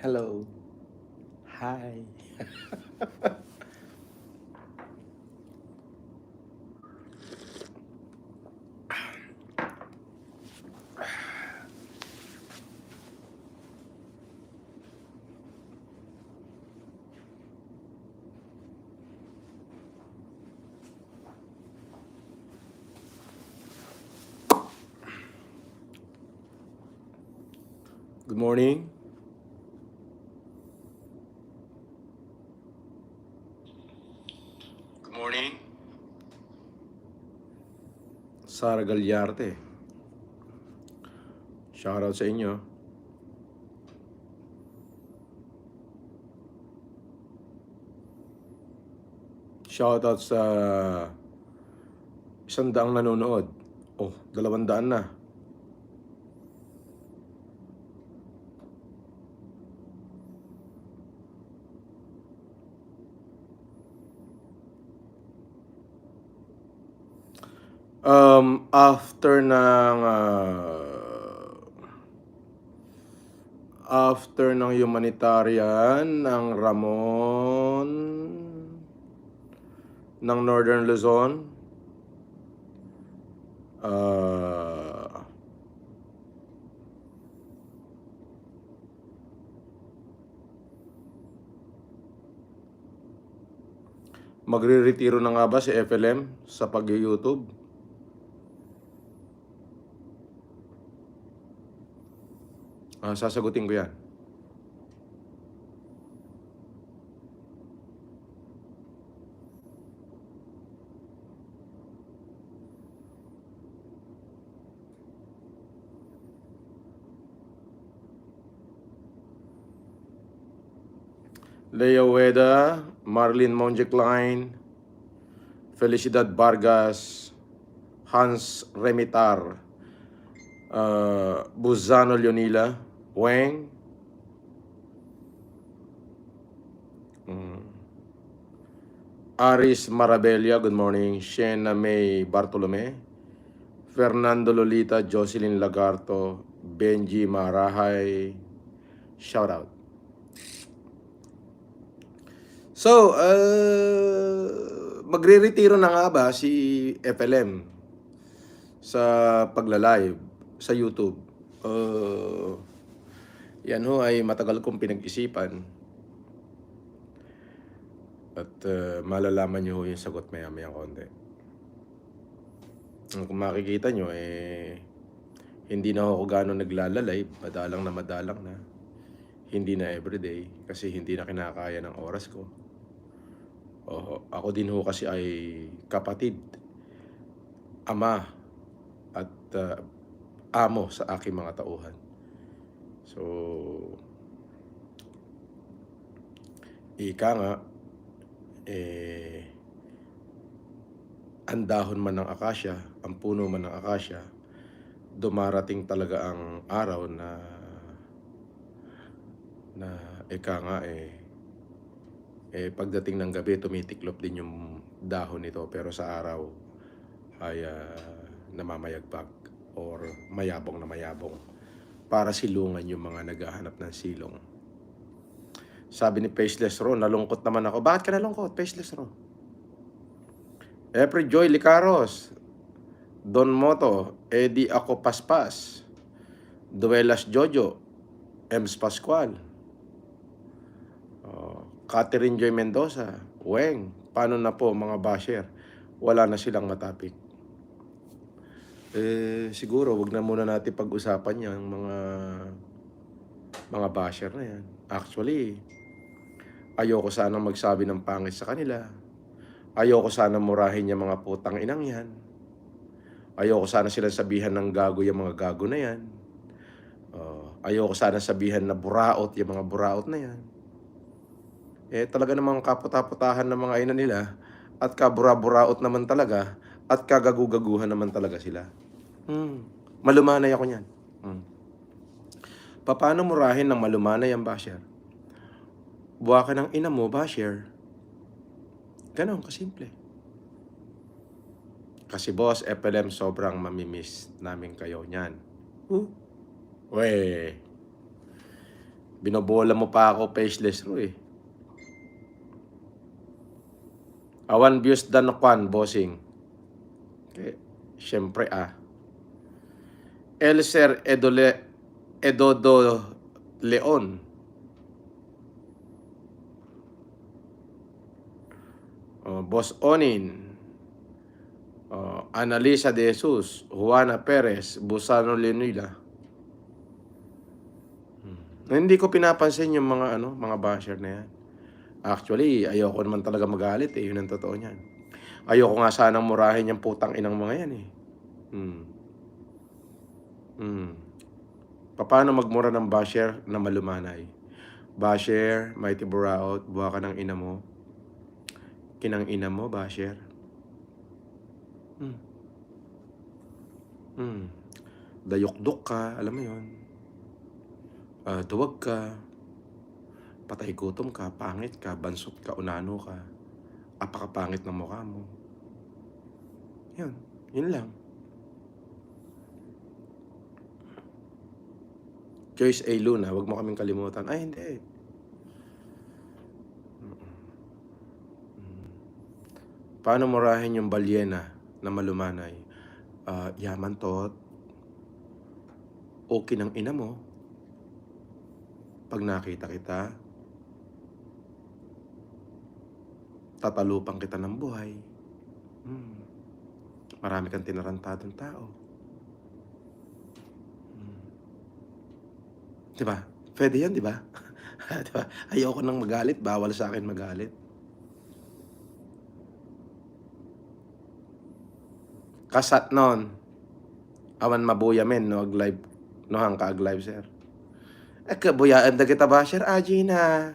Hello. Hi. Good morning. Good morning. Sara Galyarte. Shoutout sa inyo. Shoutout sa 100 nanonood. Oh, 200 na. After ng humanitarian ng Ramon ng Northern Luzon, magre-retiro na nga ba si FLM sa pag-YouTube? Sasagutin ko yan. Lea Ueda, Marlene Monjecline, Felicidad Vargas, Hans Remitar, Buzano Leonila, Weng, Aris Marabella, good morning, Shena May Bartolome, Fernando Lolita, Jocelyn Lagarto, Benji Marahay, shout out. So, magre-retiro na nga ba si FLM sa pagla-live sa YouTube? Yan ho ay matagal kong pinag-isipan. At malalaman nyo ho yung sagot maya-maya konti. Kung makikita nyo, hindi na ako gano'n naglalalive. Madalang na. Hindi na everyday kasi hindi na kinakaya ng oras ko. Ako din ho kasi ay kapatid, ama, at amo sa aking mga tauhan. So, ika nga, ang dahon man ng akasya, ang puno man ng akasya, dumarating talaga ang araw na ika nga pagdating ng gabi tumitiklop din yung dahon nito, pero sa araw ay namamayagpag or mayabong na mayabong para silungan yung mga naghahanap ng silong. Sabi ni Faceless Ro, nalungkot naman ako. Bakit ka nalungkot, Faceless Ro? April Joy Licaros, Don Moto, Eddie Ako Paspas, Duelas Jojo, Ems Pascual, Catherine Joy Mendoza, Weng, paano na po mga basher? Wala na silang matapik. Siguro wag na muna natin pag-usapan yan mga basher na yan. Actually, ayoko sanang magsabi ng pangit sa kanila. Ayoko sana murahin yung mga putang inang yan. Ayoko sana silang sabihan ng gago yung mga gago na yan. Ayoko sana sabihan na buraot yung mga buraot na yan. Talaga namang kaputaputahan ng mga ina nila at kabura-buraot naman talaga at kagagugaguhan naman talaga sila. Malumanay ako niyan. Paano murahin ng malumanay ang basher? Buwa ka ng ina mo, basher. Ganon, kasimple. Kasi boss, FLM, sobrang mamimiss namin kayo niyan. We. Binobola mo pa ako faceless ro eh. Awan views dan kwan, bossing. Okay. Siyempre Elser Edodo Leon. Boss Onin. Analisa de Jesus. Juana Perez. Busano Leonila. Hindi ko pinapansin yung mga basher na yan. Actually, ayoko naman talaga magalit eh. Yun ang totoo niyan. Ayoko nga sanang murahin yung putang inang mga yan eh. Paano magmura ng basher na malumanay? Basher, mighty buraot, buha ka ng ina mo. Kinang ina mo, basher. Dayok-dok ka, alam mo yun. Duwag ka. Patay gutom ka, pangit ka, bansot ka, unano ka. Apakapangit ng mukha mo. Yun lang. Joyce A. Luna, wag mo kaming kalimutan. Ay, hindi. Paano murahin yung balyena na malumanay? Yaman tot. Okay ng ina mo. Pag nakita kita, tatalupang kita ng buhay. Marami kang tinarantadong tao. Diba? Pwede yan, diba? Diba? Ayoko nang magalit. Bawal sa akin magalit. Kasat non. Awan mabuya men, no? Ag-live. No, hang ka ag-live, sir. Kabuyaan na kita ba, sir? Aji na.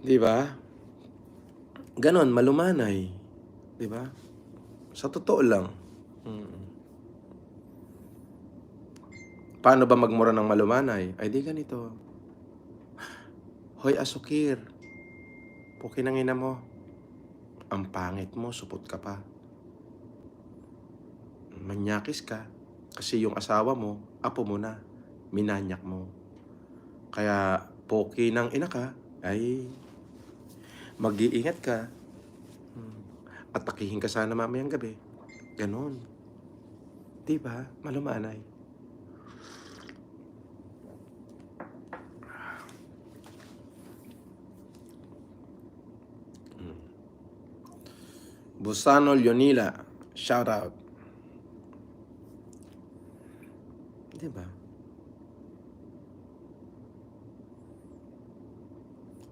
Diba? Ganon, malumanay. Diba? Sa totoo lang. Paano ba magmura ng malumanay? Ay di ganito. Hoy asukir, pukin ang ina mo. Ang pangit mo, supot ka pa. Manyakis ka. Kasi yung asawa mo, apo mo na. Minanyak mo. Kaya poki ng ina ka, ay mag-iingat ka. Atakihin ka sana mamayang gabi. Ganon. Diba? Malumanay. Busano Leonila, shout out. Diba?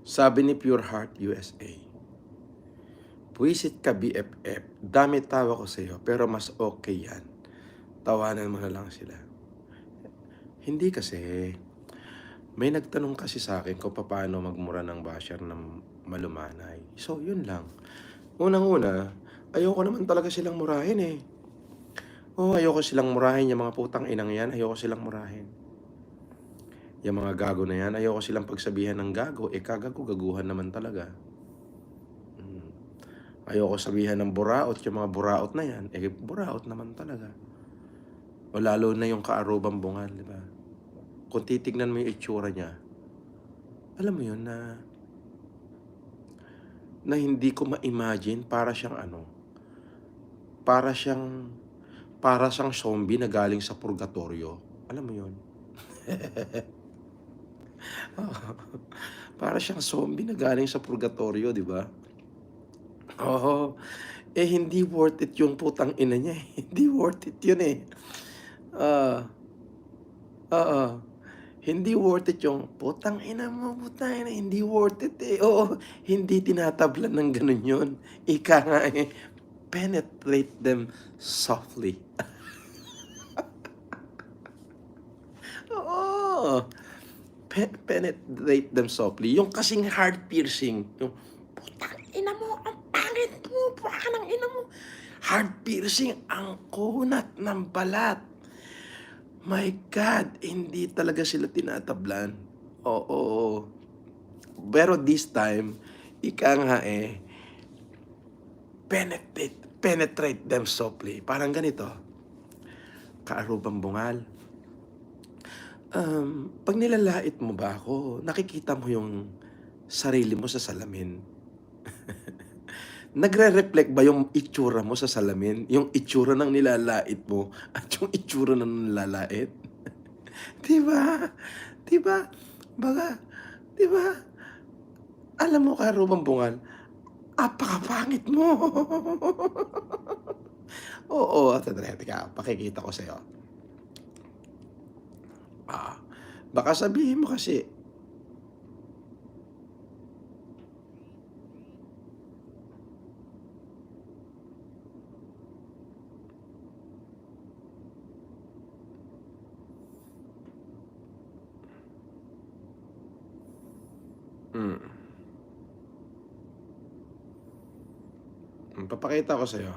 Sabi ni Pure Heart USA, puwisit ka BFF, dami tawa ko sa'yo, pero mas okay yan. Tawanan mo na lang sila. Hindi kasi, may nagtanong kasi sa akin kung paano magmura ng basher ng malumanay. So, yun lang. Unang-una, ayoko naman talaga silang murahin eh. Ayoko silang murahin yung mga putang inang yan. Ayoko silang murahin. Yung mga gago na yan, ayoko silang pagsabihan ng gago. Gaguhan naman talaga. Ayoko sabihan ng buraot, yung mga buraot na yan. Buraot naman talaga. O lalo na yung kaarubang bungal, di ba? Kung titignan mo yung itsura niya, alam mo yun na hindi ko ma-imagine para siyang para siyang zombie na galing sa purgatorio. Alam mo yun? Para siyang zombie na galing sa purgatorio, di ba? Hindi worth it yung putang ina niya. Hindi worth it yun eh. Hindi worth it yung putang ina mo, putang ina. Hindi worth it eh. Hindi tinatablan ng ganun yun. Ika nga eh. Penetrate them softly. Penetrate them softly. Yung kasing heart piercing. Yung putang ina mo, ang pangit mo, putang ina mo. Heart piercing, ang kunat ng balat. My God, hindi talaga sila tinatablan. Oo. Pero this time, ika nga penetrate them softly. Parang ganito, kaarubang bungal. Pag nilalait mo ba ako, nakikita mo yung sarili mo sa salamin? Nagre-reflect ba yung itsura mo sa salamin? Yung itsura ng nilalait mo at yung itsura ng nilalait? 'Di ba? 'Di ba? Baga, 'di ba? Alam mo, karubang bungal, apakapangit mo. Oo, sandali, teka, pakikita ko sa'yo. Ah, baka sabihin mo kasi, hmm, papakita ko sa'yo.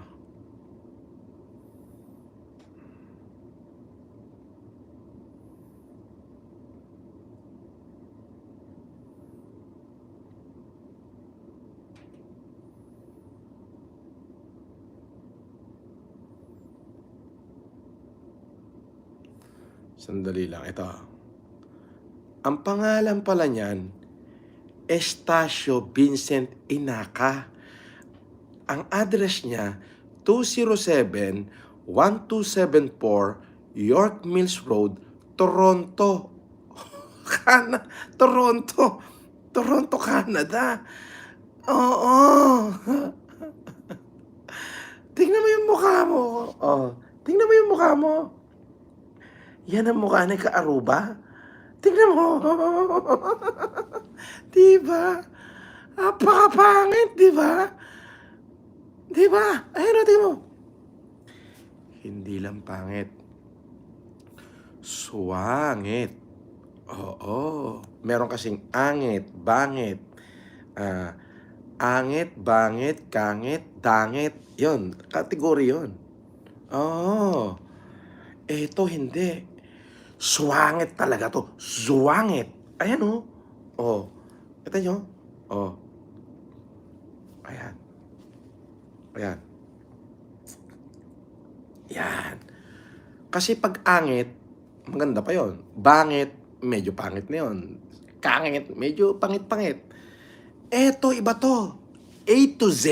Sandali lang, ito. Ang pangalan pala niyan, Estacio Vincent Inaca. Ang address niya, 207-1274 York Mills Road, Toronto. Toronto. Toronto, Canada. Oo. Tingnan mo yung mukha mo. Oh, tingnan mo yung mukha mo. Yan ang mukha ni Kaaruba. Tingnan mo. 'Di ba? Apakapangit, 'di ba? 'Di ba? Ayun, tingnan mo. Hindi lang pangit, suwangit. Oo. Meron kasing angit, bangit, ah, angit, bangit, kangit, dangit. 'Yun, kategorya 'yun. Oo. Eto hindi. Suwangit talaga 'to, suwangit. Ayan, oh. Oh, kita niyo? Oh, ayan, ayan, 'yan. Kasi 'pag angit, maganda pa 'yon. Bangit, medyo pangit na 'yon. Kangit, medyo pangit-pangit. Eto iba 'to, A to Z,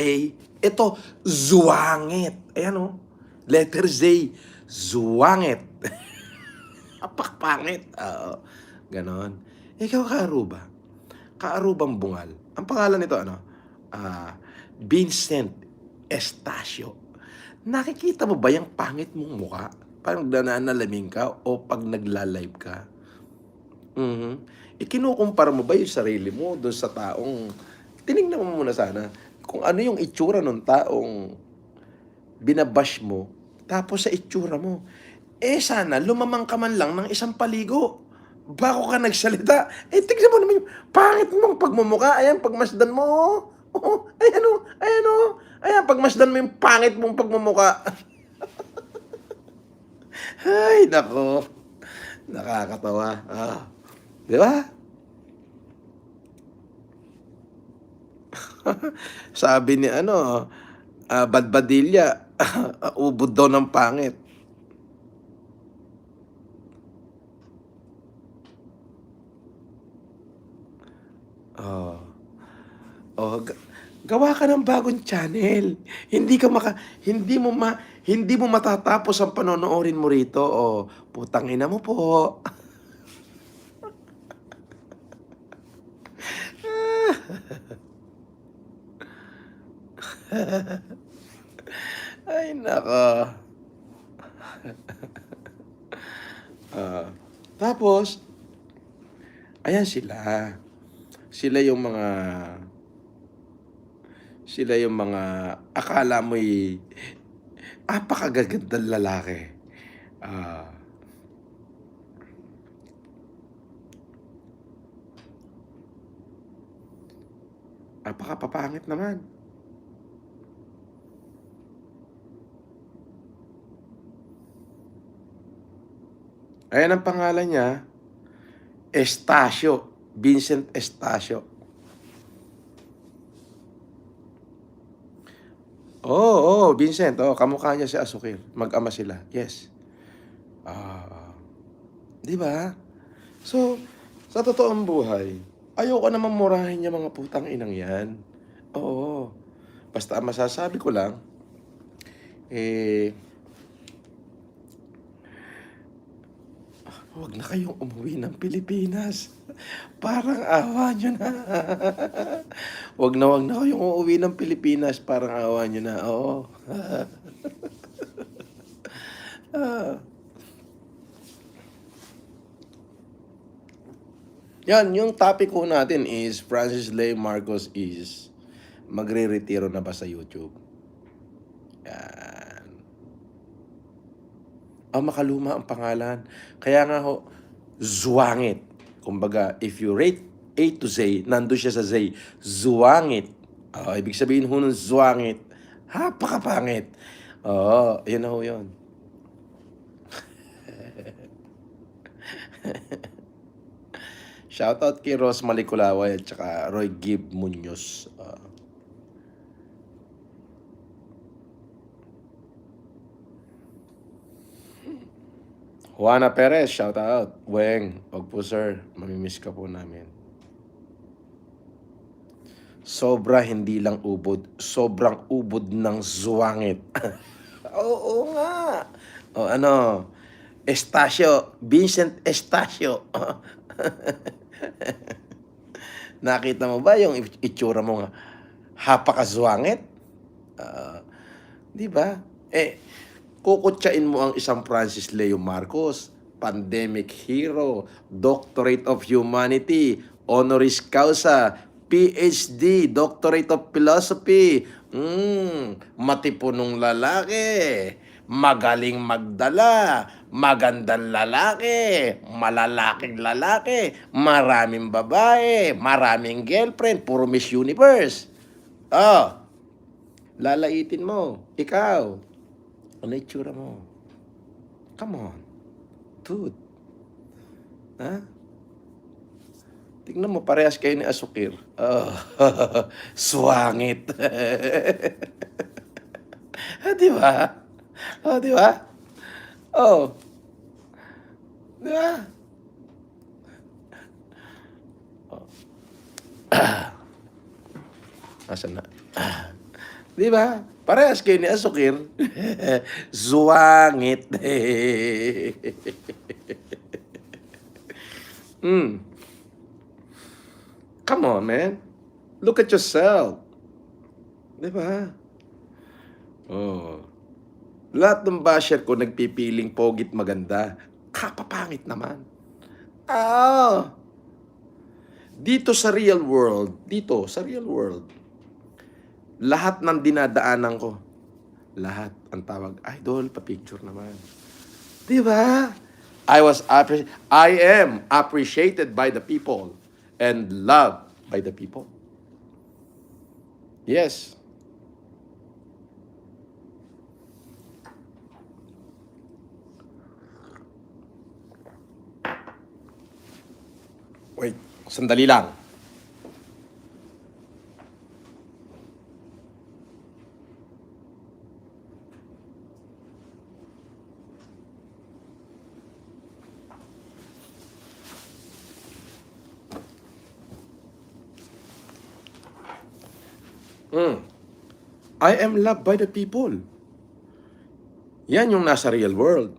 eto zuwangit. Ayan, oh, letter Z, zuwangit. Apakpangit, oo, gano'n. Ikaw, Kaaruba, Kaarubang Bungal, ang pangalan nito ano, ah, Vincent Estacio. Nakikita mo ba yung pangit mong mukha 'pag nananalamin ka o 'pag nagla-live ka? Mhm. Ikinukumpara mo ba yung sarili mo dun sa taong tinignan mo muna sana kung ano yung itsura nung taong binabash mo, tapos sa itsura mo. Eh, sana lumamang ka man lang ng isang paligo bago ka nagsalita. Eh, tignan mo naman yung pangit mong pagmumukha. Ayan, pagmasdan mo, oh. Oo, ayan, oh, ayan, oh. Ayan, pagmasdan mo yung pangit mong pagmumukha. Ay, nako, nakakatawa. Ah, 'di ba? Sabi ni ano, Badbadilla, ubod daw ng pangit. Oh. Oh, gawa ka ng bagong channel. Hindi mo matatapos ang panonoorin mo rito. Oh, putang ina mo po. Ay nako. Ah, tapos ayan sila. Sila yung mga sila yung mga akala mo'y apakagagandang lalaki. Ah, apakapapangit naman. Ayan ang pangalan niya, Estacio, Vincent Estacio. Oo, Vincent, kamukha niya si Asukir, mag-ama sila, yes. Ah, 'di ba? So, sa totoong buhay, ayoko namang murahin yung mga putang inang 'yan. Oo, basta ang masasabi ko lang, eh, huwag na kayong umuwi ng Pilipinas. Parang awa niyo na. Huwag na kayong uuwi ng Pilipinas, parang awa niyo na, oo. Ah, yan, yung topic ko natin is Francis Ley Marcos is magre-retiro na ba sa YouTube? Yan. Makaluma ang pangalan. Kaya nga ho, Zuangit. Kumbaga, if you rate A to Z, nandun siya sa Z. Zuangit. Ibig sabihin ho ng Zuangit, napakapangit. Yun na ho yun. Shoutout kay Ros Malikulaway at saka Roy Gib Munoz. Juana Perez, shoutout. Weng, wag po sir, mamimiss ka po namin. Sobra hindi lang ubod, sobrang ubod ng zuwangit. Oo nga. Ano, Estacio, Vincent Estacio. Nakita mo ba yung itsura mo nga? Hapakazwangit? Di ba? Kukutsain mo ang isang Francis Leo Marcos, pandemic hero, doctorate of humanity, honoris causa, PhD, doctorate of philosophy, matipunong lalaki, magaling magdala, magandang lalaki, malalaking lalaki, maraming babae, maraming girlfriend, puro Miss Universe. Lalaitin mo, ikaw. Ano itsura mo? Come on. Dude. Ha? Tingnan mo, parehas kayo ni Asukir. Swangit. Di ba? Di ba? Di ba? Asan na? Di ba? Parehas kayo ni Asukir. Zuwangit. Come on, man. Look at yourself. Di ba? Lahat ng basher ko nagpipiling pogit maganda. Kapapangit naman. Dito sa real world, lahat ng dinadaanan ko, lahat ang tawag, idol, pa-picture naman. Di ba? I am appreciated by the people and loved by the people. Yes. Wait, sandali lang. I am loved by the people. Yan yung nasa real world.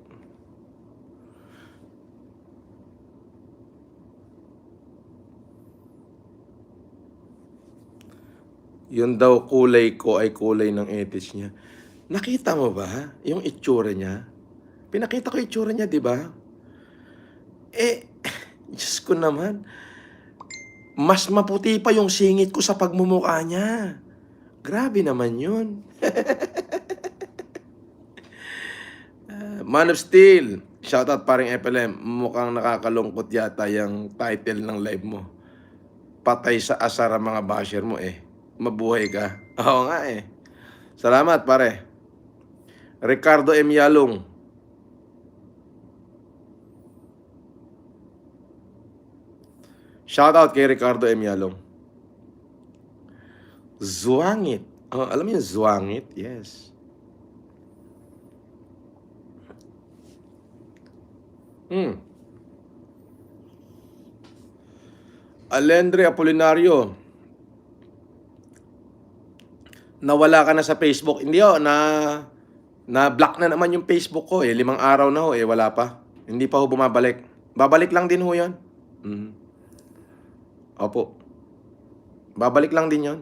Yun daw kulay ko ay kulay ng etis niya. Nakita mo ba yung itsura niya? Pinakita ko itsura niya, di ba? Diyos ko naman. Mas maputi pa yung singit ko sa pagmumukha niya. Grabe naman yun. Man of Steel, shoutout paring FLM. Mukhang nakakalungkot yata yung title ng live mo. Patay sa asar ang mga basher mo Mabuhay ka. Oo nga Salamat pare. Ricardo M. Yalong. Shoutout kay Ricardo M. Yalong. Zwangit. Oh, alam mo yung zwangit? Yes. Alendre Apolinario. Nawala ka na sa Facebook. Hindi na-block na naman yung Facebook ko 5 araw na wala pa. Hindi pa bumabalik. Babalik lang din yun. Opo. Babalik lang din yun.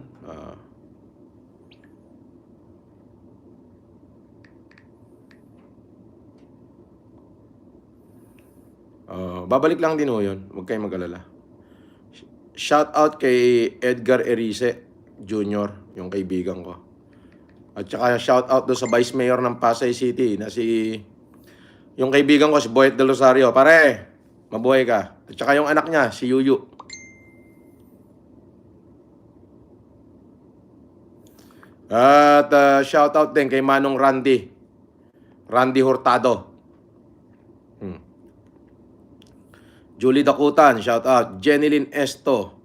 Babalik lang din yun. Huwag kayong mag-alala. Shout out kay Edgar Erice Jr., yung kaibigan ko. At saka shout out do sa Vice Mayor ng Pasay City na yung kaibigan ko si Boyet Del Rosario. Pare, mabuhay ka. At saka yung anak niya, si Yuyu. At shout out din kay Manong Randy Hurtado. Julie Dakutan, shout out. Jenilyn Esto.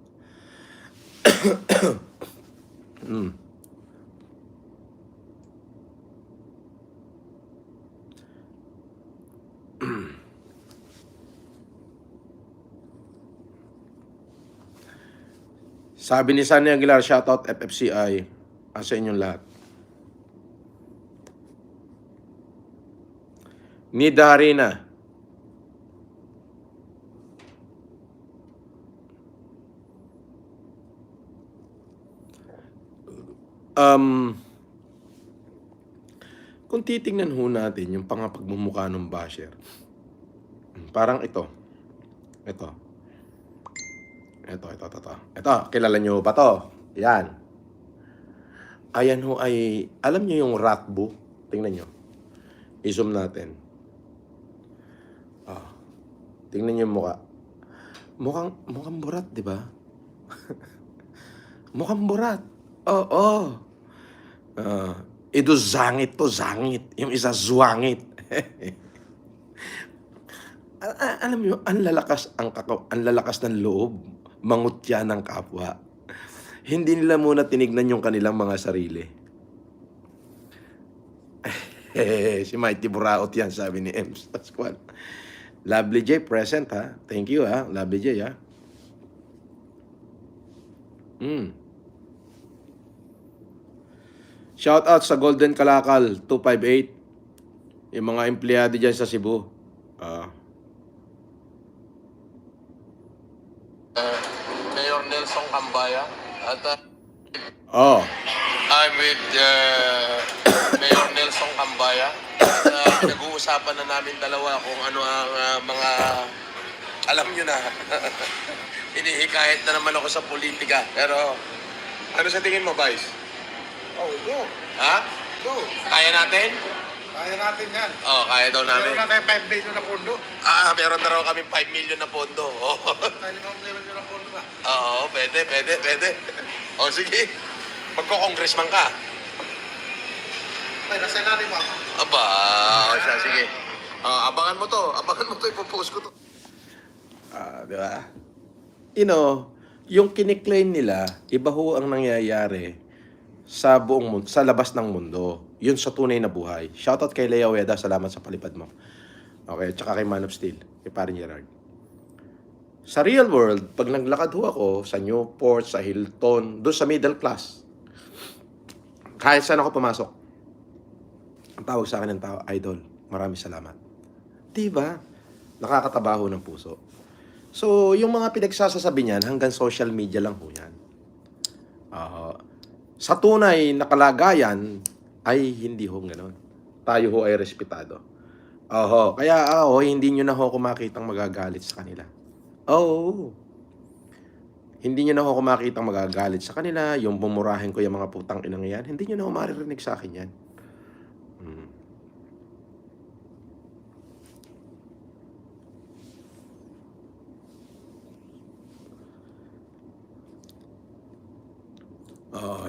Sabi ni Sunny Aguilar, shout out FFCI. Sa inyong lahat. Nida Harina. Kung titingnan ho natin yung pagmumukha ng basher, parang ito, kilala nyo ba to? Yan. Ayan ho ay, alam nyo yung Ratbo? Tingnan nyo. I-zoom natin. Tingnan nyo yung mukha. Mukhang burat, di ba? Mukhang burat. Oo. Ito zangit to, zangit. Yung isa zwangit. Alam mo, ang lalakas ng loob. Mangutya ng kapwa. Hindi nila muna tinignan yung kanilang mga sarili. Si Mighty Buraot yan, sabi ni Ems Pascual. Lovely J, present ha. Thank you ha, Lovely J ha. Shout out sa Golden Kalakal 258. Yung mga empleyado dyan sa Cebu. Mayor Nelson Cambaya at I'm with Mayor Nelson Cambaya. Pinag-uusapan na namin dalawa kung ano ang mga alam nyo na. Hinihikayat na naman ako sa politika. Pero ano sa tingin mo, Vice? Go. Ha? Go. Kaya natin? Kaya natin yan. Kaya daw namin. Meron na tayo 5 million na pondo. Meron na raw kami 5 million na pondo. Tayo 5 million na pondo ba? Oo, pwede. Sige. Magko-congressman ka. Ay, nasa natin mo ako. Aba, sige. Abangan mo to, ipopost ko to. Di ba? Yung kiniklaim nila, iba ho ang nangyayari sa buong mundo, sa labas ng mundo. Yun sa tunay na buhay. Shoutout kay Lea Weda, salamat sa palipad mo. Okay, tsaka kay Man of Steel, kay Parin Gerard. Sa real world, pag naglakad ho ako sa Newport, sa Hilton, doon sa middle class, kahit saan ako pumasok, ang tawag sa akin ng tao, idol, maraming salamat. Diba? Nakakatabaho ng puso. So, yung mga pinagsasasabi niyan, hanggang social media lang ho yan. Sa tunay na kalagayan, ay hindi ho gano'n. Tayo ho ay respetado. Kaya hindi nyo na ho kumakitang magagalit sa kanila. Hindi nyo na ho kumakitang magagalit sa kanila, yung bumurahin ko yung mga putang inang yan, hindi nyo na ho maririnig sa akin yan.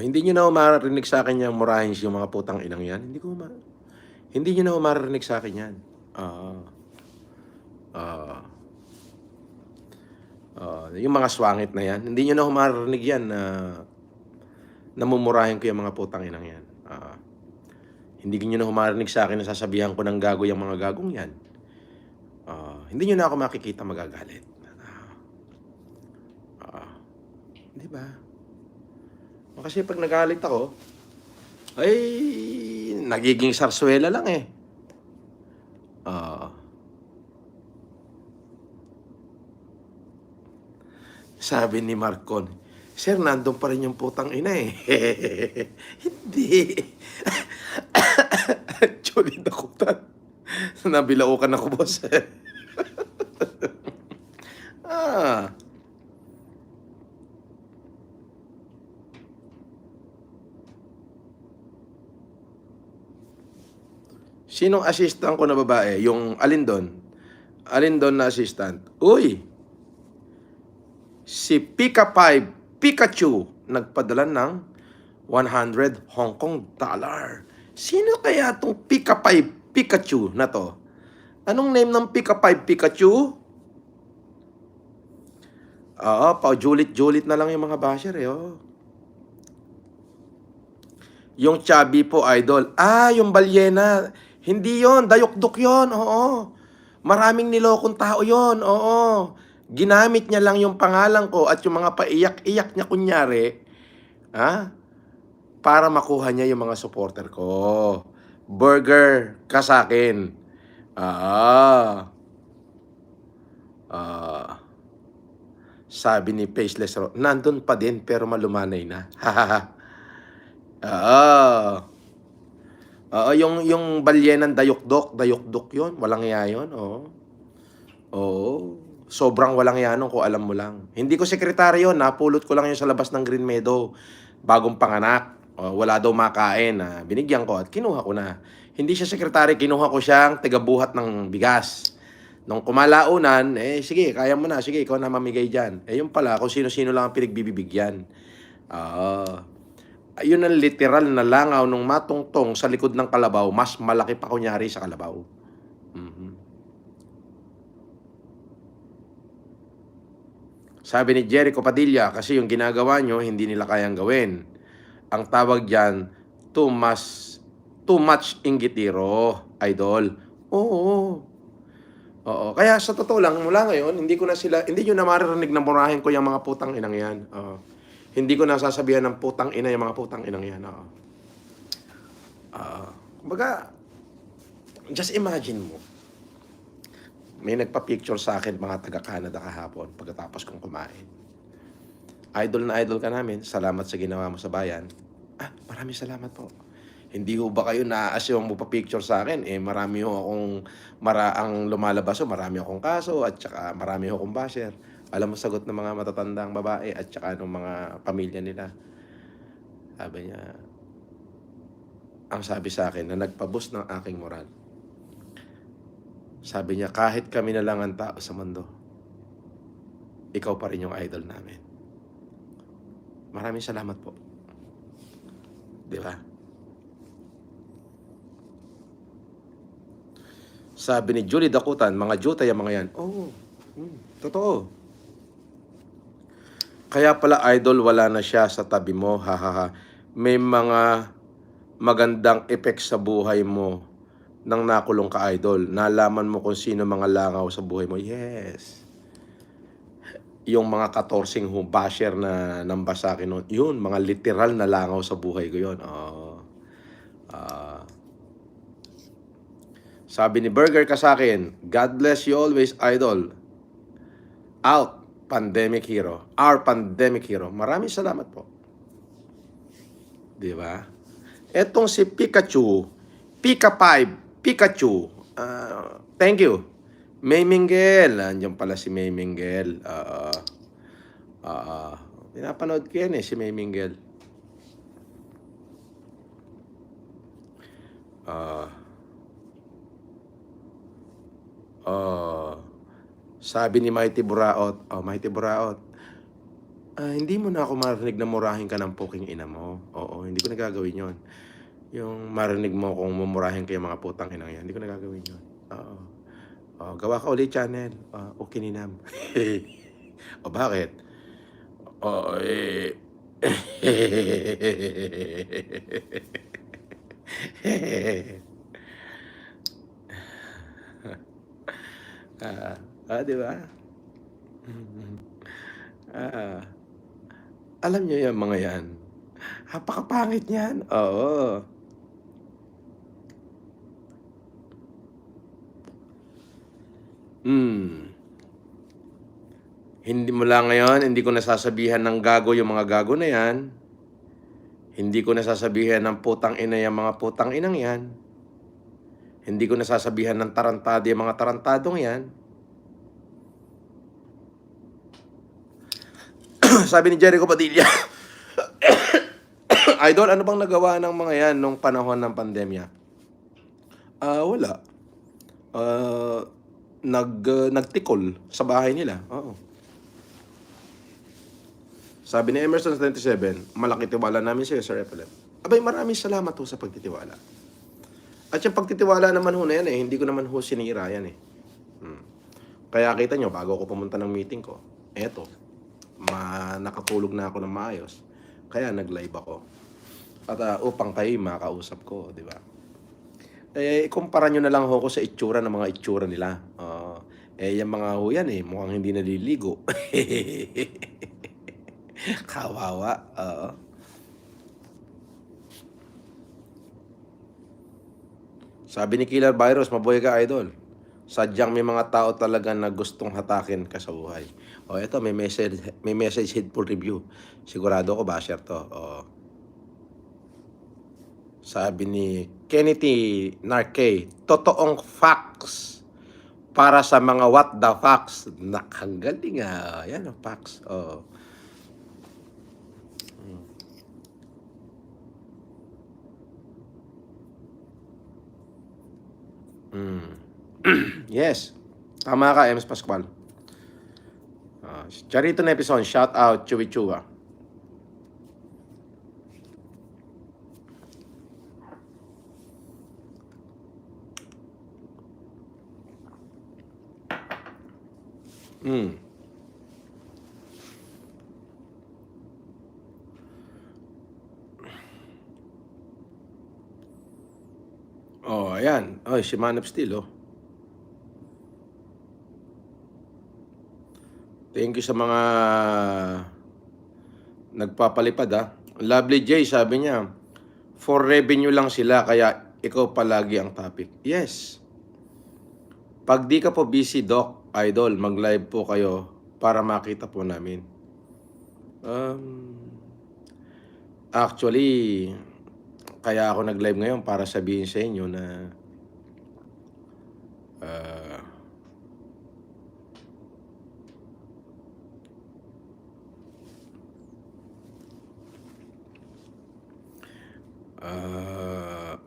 Hindi nyo na ho maririnig sa akin yung murahin yung mga putang inang yan. Hindi nyo na ho maririnig sa akin yan. yung mga swangit na yan, hindi nyo na humarinig yan na namumurahin ko yung mga putang inang yan. Hindi nyo na humarinig sa akin na sasabihan ko ng gago yung mga gagong yan. Hindi nyo na ako makikita magagalit. Di ba? Kasi pag nagalit ako, ay nagiging sarsuela lang eh. Sabi ni Marcon, Sir, nandun pa rin yung putang ina eh. Hindi. Actually, nakutan. Nabilaukan ako, boss. ah. Sinong assistant ko na babae? Yung alin doon? Alin doon na assistant? Uy! Si Pika 5 Pikachu nagpadala ng 100 Hong Kong dollar. Sino kaya itong Pika 5 Pikachu na to? Anong name ng Pika 5 Pikachu? Paujulit-julit na lang yung mga basher eh. Yung chubby po, idol. Yung balyena. Hindi yon, dayok-dok yon. Oo. Maraming nilokong tao yon. Oo. Ginamit niya lang yung pangalan ko at yung mga paiyak-iyak niya kunyari, para makuha niya yung mga supporter ko. Burger ka sa akin. Sabi ni Faceless Ro, nandun pa din pero malumanay na. Yung balyenang dayok-dok yun. Walang iya yun. Oo. Sobrang walang iya nun kung alam mo lang. Hindi ko sekretaryo, napulot ko lang yun sa labas ng Green Meadow. Bagong panganak. Wala daw makain. Binigyan ko at kinuha ko na. Hindi siya sekretary, kinuha ko siyang tagabuhat ng bigas. Nung kumalaunan, sige, kaya mo na. Sige, ikaw na mamigay dyan. Yung pala, kung sino-sino lang ang pinagbibigyan. Yun ang literal na langaw nung matungtong sa likod ng kalabaw, mas malaki pa kunyari sa kalabaw. Sabi ni Jericho Padilla, kasi yung ginagawa nyo, hindi nila kayang gawin. Ang tawag dyan, too much inggitiro, idol. Oo. Kaya sa totoo lang, mula ngayon, hindi nyo na maririnig na murahin ko yung mga putang inang yan. Hindi ko nasasabihan ng putang ina yung mga putang inang yan. Kumbaga, just imagine mo. May nagpa-picture sa akin mga taga-Canada kahapon pagkatapos kong kumain. Idol na idol ka namin. Salamat sa ginawa mo sa bayan. Maraming salamat po. Hindi ho ba kayo na-assume mo pa-picture sa akin? Marami ho akong ang lumalabas ho, marami akong kaso at saka marami ho akong basher. Alam mo sagot ng mga matatandang babae at saka ng mga pamilya nila. Sabi niya, ang sabi sa akin na nagpaboost ng aking moral. Sabi niya, kahit kami na lang ang tao sa mundo, ikaw pa rin yung idol namin. Maraming salamat po. Di ba? Sabi ni Julie Dakutan, mga juta yung mga yan. Totoo. Kaya pala idol, wala na siya sa tabi mo. May mga magandang effect sa buhay mo nang nakulong ka, idol. Nalaman mo kung sino mga langaw sa buhay mo. Yes. Yung mga 14 basher na nambasa akin noon, yun, mga literal na langaw sa buhay ko yun. Sabi ni Burger ka sa akin, God bless you always, idol. Out, pandemic hero. Our pandemic hero. Maraming salamat po. Di ba? Etong si Pikachu, Pika 5, Pikachu. Thank you. May Minggel. Andiyan pala si May Minggel. Pinapanood ko yan si May Minggel. Sabi ni Mighty Buraot, Mighty Buraot, hindi mo na ako marinig na murahin ka ng puking ina mo. Hindi ko nagagawin yon. Yung marinig mo kung mumurahin kayo mga putang inang yan, hindi ko nagagawin yon. Gawa ka ulit channel. Okay ninam. O bakit? O eh... ah, di ba? Ah, alam niyo yung mga yan. Napakapangit niyan. Oo. Hmm. Hindi mula ngayon, hindi ko nasasabihan ng gago yung mga gago na yan. Hindi ko nasasabihan ng putang ina yung mga putang inang yan. Hindi ko nasasabihan ng tarantado yung mga tarantadong yan. Sabi ni Jericho Padilla, Idol, ano bang nagawa ng mga yan nung panahon ng pandemya? Wala. Nagtikol sa bahay nila. Oo. Sabi ni Emerson 27, malaki tiwala namin sa iyo, Sir Epilep. Abay, maraming salamat ho sa pagtitiwala. At yung pagtitiwala naman ho na yan hindi ko naman ho sinira yan Kaya kita nyo, bago ako pumunta ng meeting ko, eto, nakatulog na ako ng maayos. Kaya nag-live ako. At upang kayo makausap ko, di ba? Ikumpara nyo na lang ho ko sa itsura ng mga itsura nila. Yung mga ho yan mukhang hindi naliligo. Kawawa. Sabi ni Killer Virus, mabuhay ka, Idol. Sadyang may mga tao talaga na gustong hatakin ka sa buhay. Eto, may message hitful review. Sigurado ko basher to. Sabi ni Kennedy Narke, totoong facts para sa mga what the facts. Nakagaling nga. Yan ang facts. Yes. Tama ka, Ems Pascual. Charito Nepison, shout out, Chewy Chua. Ayan. Si Man of Steel, Thank you sa mga nagpapalipad, Lovely J, sabi niya, for revenue lang sila, kaya ikaw palagi ang topic. Yes. Pag di ka po busy, Doc, Idol, mag-live po kayo para makita po namin. Actually, kaya ako nag-live ngayon para sabihin sa inyo na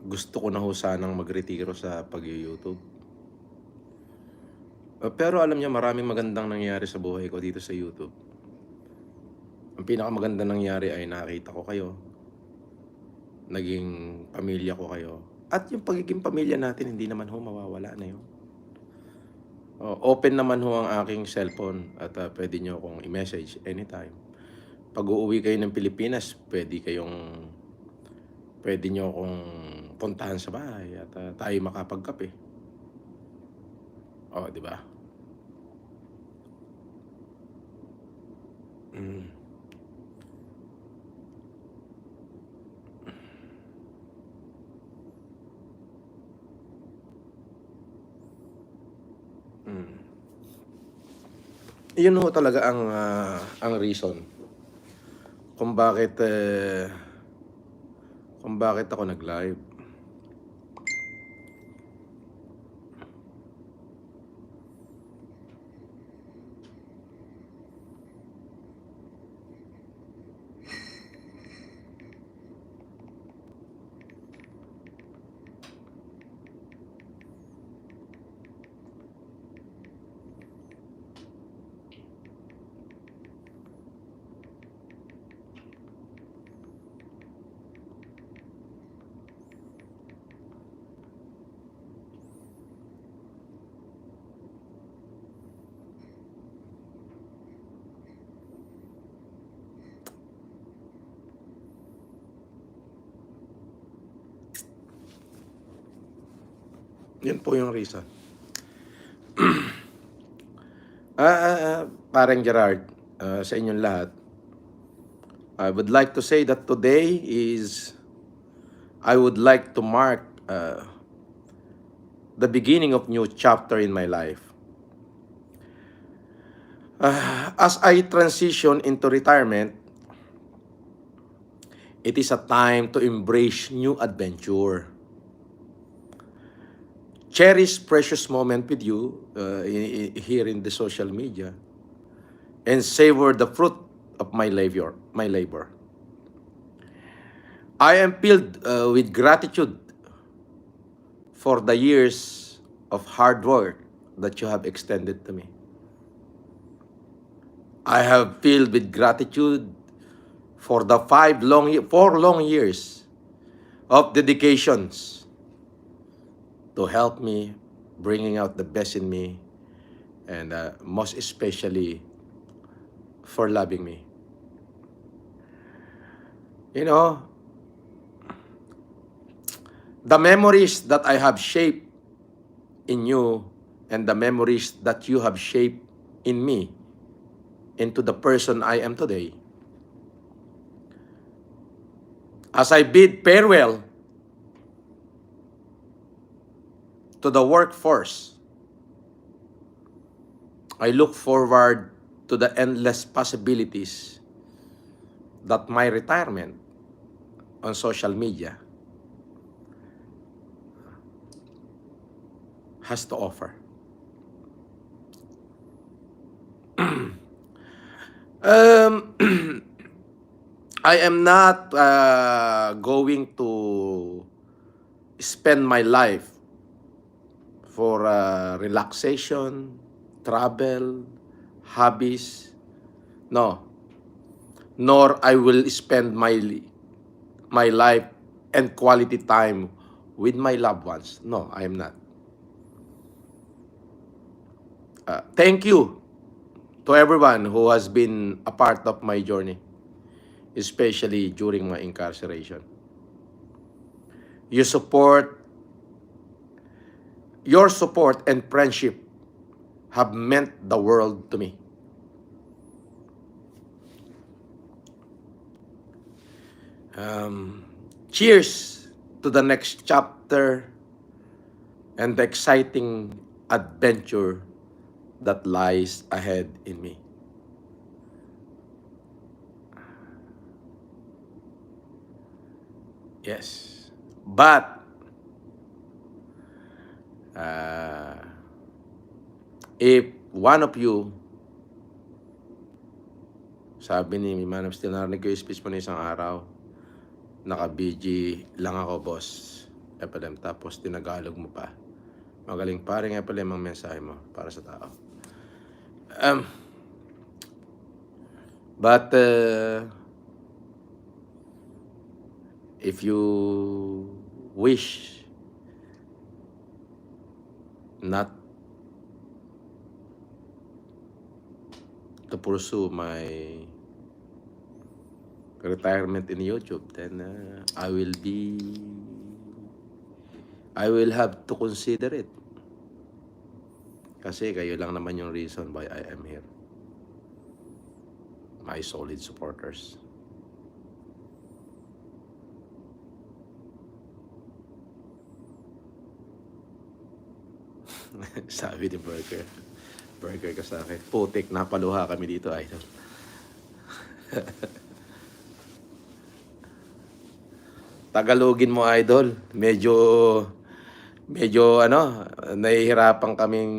gusto ko na ho sanang magretiro sa pag-YouTube. Pero alam niyo, maraming magandang nangyari sa buhay ko dito sa YouTube. Ang pinakamaganda nangyari ay nakita ko kayo. Naging pamilya ko kayo. At yung pagiging pamilya natin, hindi naman ho mawawala na yun. Open naman ho ang aking cellphone at pwede nyo akong i-message anytime. Pag uuwi kayo ng Pilipinas, pwede nyo akong puntahan sa bahay at tayo makapagkape. Di ba? Iyon ho talaga ang reason kung bakit ako nag-live. Yun po yung reason. Parang Gerard, sa inyong lahat, I would like to say that today is, I would like to mark the beginning of new chapter in my life. As I transition into retirement, it is a time to embrace new adventure. Cherish precious moment with you here in the social media, and savor the fruit of my labor. I am filled with gratitude for the years of hard work that you have extended to me. I have filled with gratitude for the 4 long years of dedications to help me, bringing out the best in me, and most especially for loving me. You know, the memories that I have shaped in you and the memories that you have shaped in me into the person I am today. As I bid farewell to the workforce, I look forward to the endless possibilities that my retirement on social media has to offer. I am not going to spend my life for relaxation, travel, hobbies. No. Nor I will spend my life and quality time with my loved ones. No, I am not. Thank you to everyone who has been a part of my journey, especially during my incarceration. Your support and friendship have meant the world to me. Cheers to the next chapter and the exciting adventure that lies ahead in me. Yes. But if one of you, sabi ni Man of Steel, narinig ko yung speech mo na isang araw, naka-BG lang ako, boss. FLM, tapos tinagalog mo pa. Magaling paring FLM ang mensahe mo para sa tao. But if you wish not to pursue my retirement in YouTube, then I will have to consider it. Kasi kayo lang naman yung reason why I am here. My solid supporters. Sabi ni Burger ka sa akin, putik, napaluha kami dito, idol. Tagalogin mo, idol. Medyo nahihirapan kaming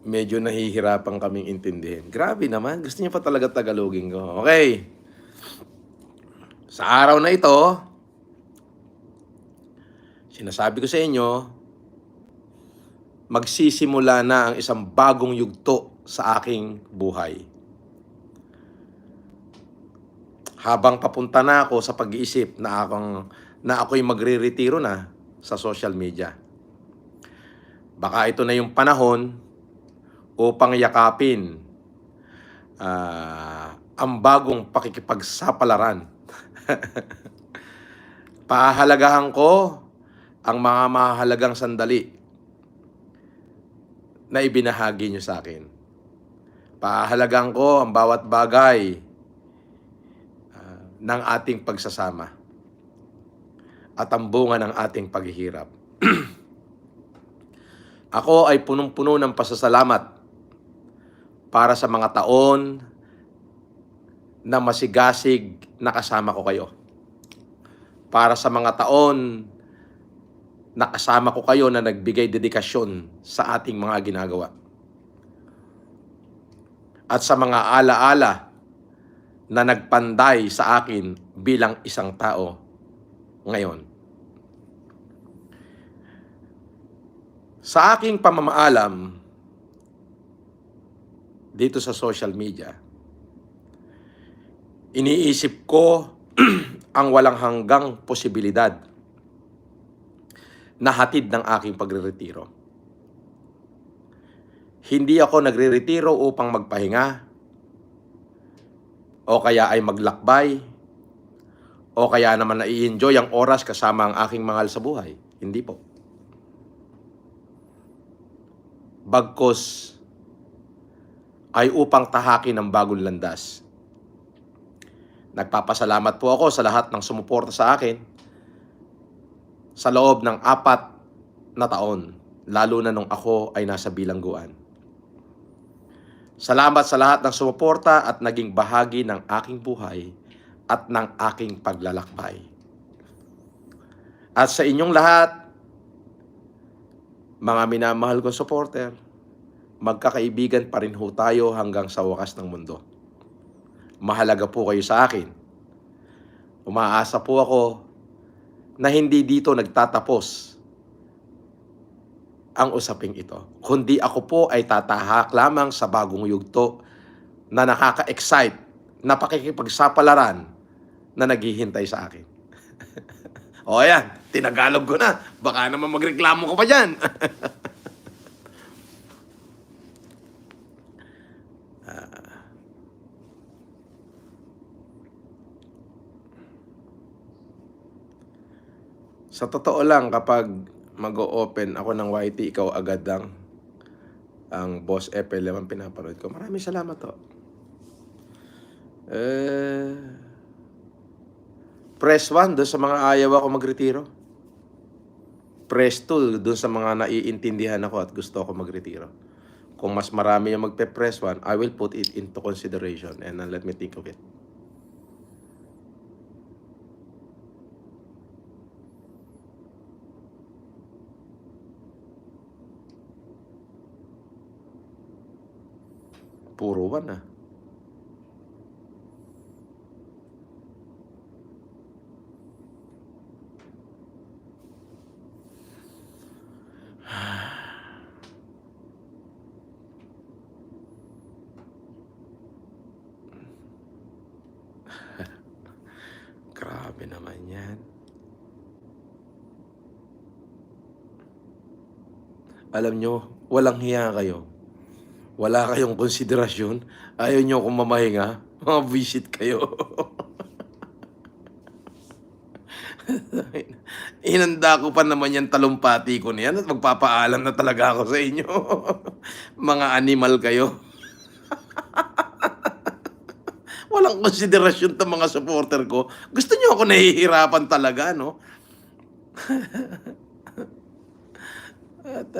medyo nahihirapan kaming intindihin. Grabe naman, gusto niyo pa talaga Tagalogin ko. Okay. Sa araw na ito, sinasabi ko sa inyo, magsisimula na ang isang bagong yugto sa aking buhay. Habang papunta na ako sa pag-iisip na ako'y magre-retiro na sa social media. Baka ito na yung panahon upang yakapin ang bagong pakikipagsapalaran. Pahalagahan ko ang mga mahalagang sandali na ibinahagi nyo sa akin. Pahalagahan ko ang bawat bagay ng ating pagsasama at ang bunga ng ating paghihirap. Ako ay punong-puno ng pasasalamat para sa mga taon na masigasig na kasama ko kayo. Para sa mga taon na kasama ko kayo na nagbigay dedikasyon sa ating mga ginagawa. At sa mga alaala na nagpanday sa akin bilang isang tao ngayon. Sa aking pamamaalam dito sa social media, iniisip ko ang walang hanggang posibilidad na hatid ng aking pagre-retiro. Hindi ako nagre-retiro upang magpahinga o kaya ay maglakbay o kaya naman na-i-enjoy ang oras kasama ang aking mahal sa buhay. Hindi po. Bagkus ay upang tahakin ang bagong landas. Nagpapasalamat po ako sa lahat ng sumuporta sa akin sa loob ng 4 na taon, lalo na nung ako ay nasa bilangguan. Salamat sa lahat ng sumuporta at naging bahagi ng aking buhay at ng aking paglalakbay. At sa inyong lahat, mga minamahal kong supporter, magkakaibigan pa rin ho tayo hanggang sa wakas ng mundo. Mahalaga po kayo sa akin. Umaasa po ako na hindi dito nagtatapos ang usaping ito. Kundi ako po ay tatahak lamang sa bagong yugto na nakaka-excite, na pakikipagsapalaran na naghihintay sa akin. O ayan, tinagalog ko na. Baka naman magreklamo ko pa dyan. Sa totoo lang, kapag mag-o-open ako ng YT, ikaw agad ang Boss FL ang pinapanood ko. Maraming salamat to. Press 1 doon sa mga ayaw ako magretiro. Press 2 doon sa mga naiintindihan ako at gusto ako magretiro. Kung mas marami yung magpe-press 1, I will put it into consideration and let me think of it. Puro 1 ah. Grabe naman yan. Alam nyo, walang hiya kayo. Wala kayong konsiderasyon. Ayaw nyo akong mamahinga. Mga visit kayo. Inanda ko pa naman yan talumpati ko niyan at magpapaalam na talaga ako sa inyo. Mga animal kayo. Walang konsiderasyon ta mga supporter ko. Gusto nyo ako nahihirapan talaga, no? At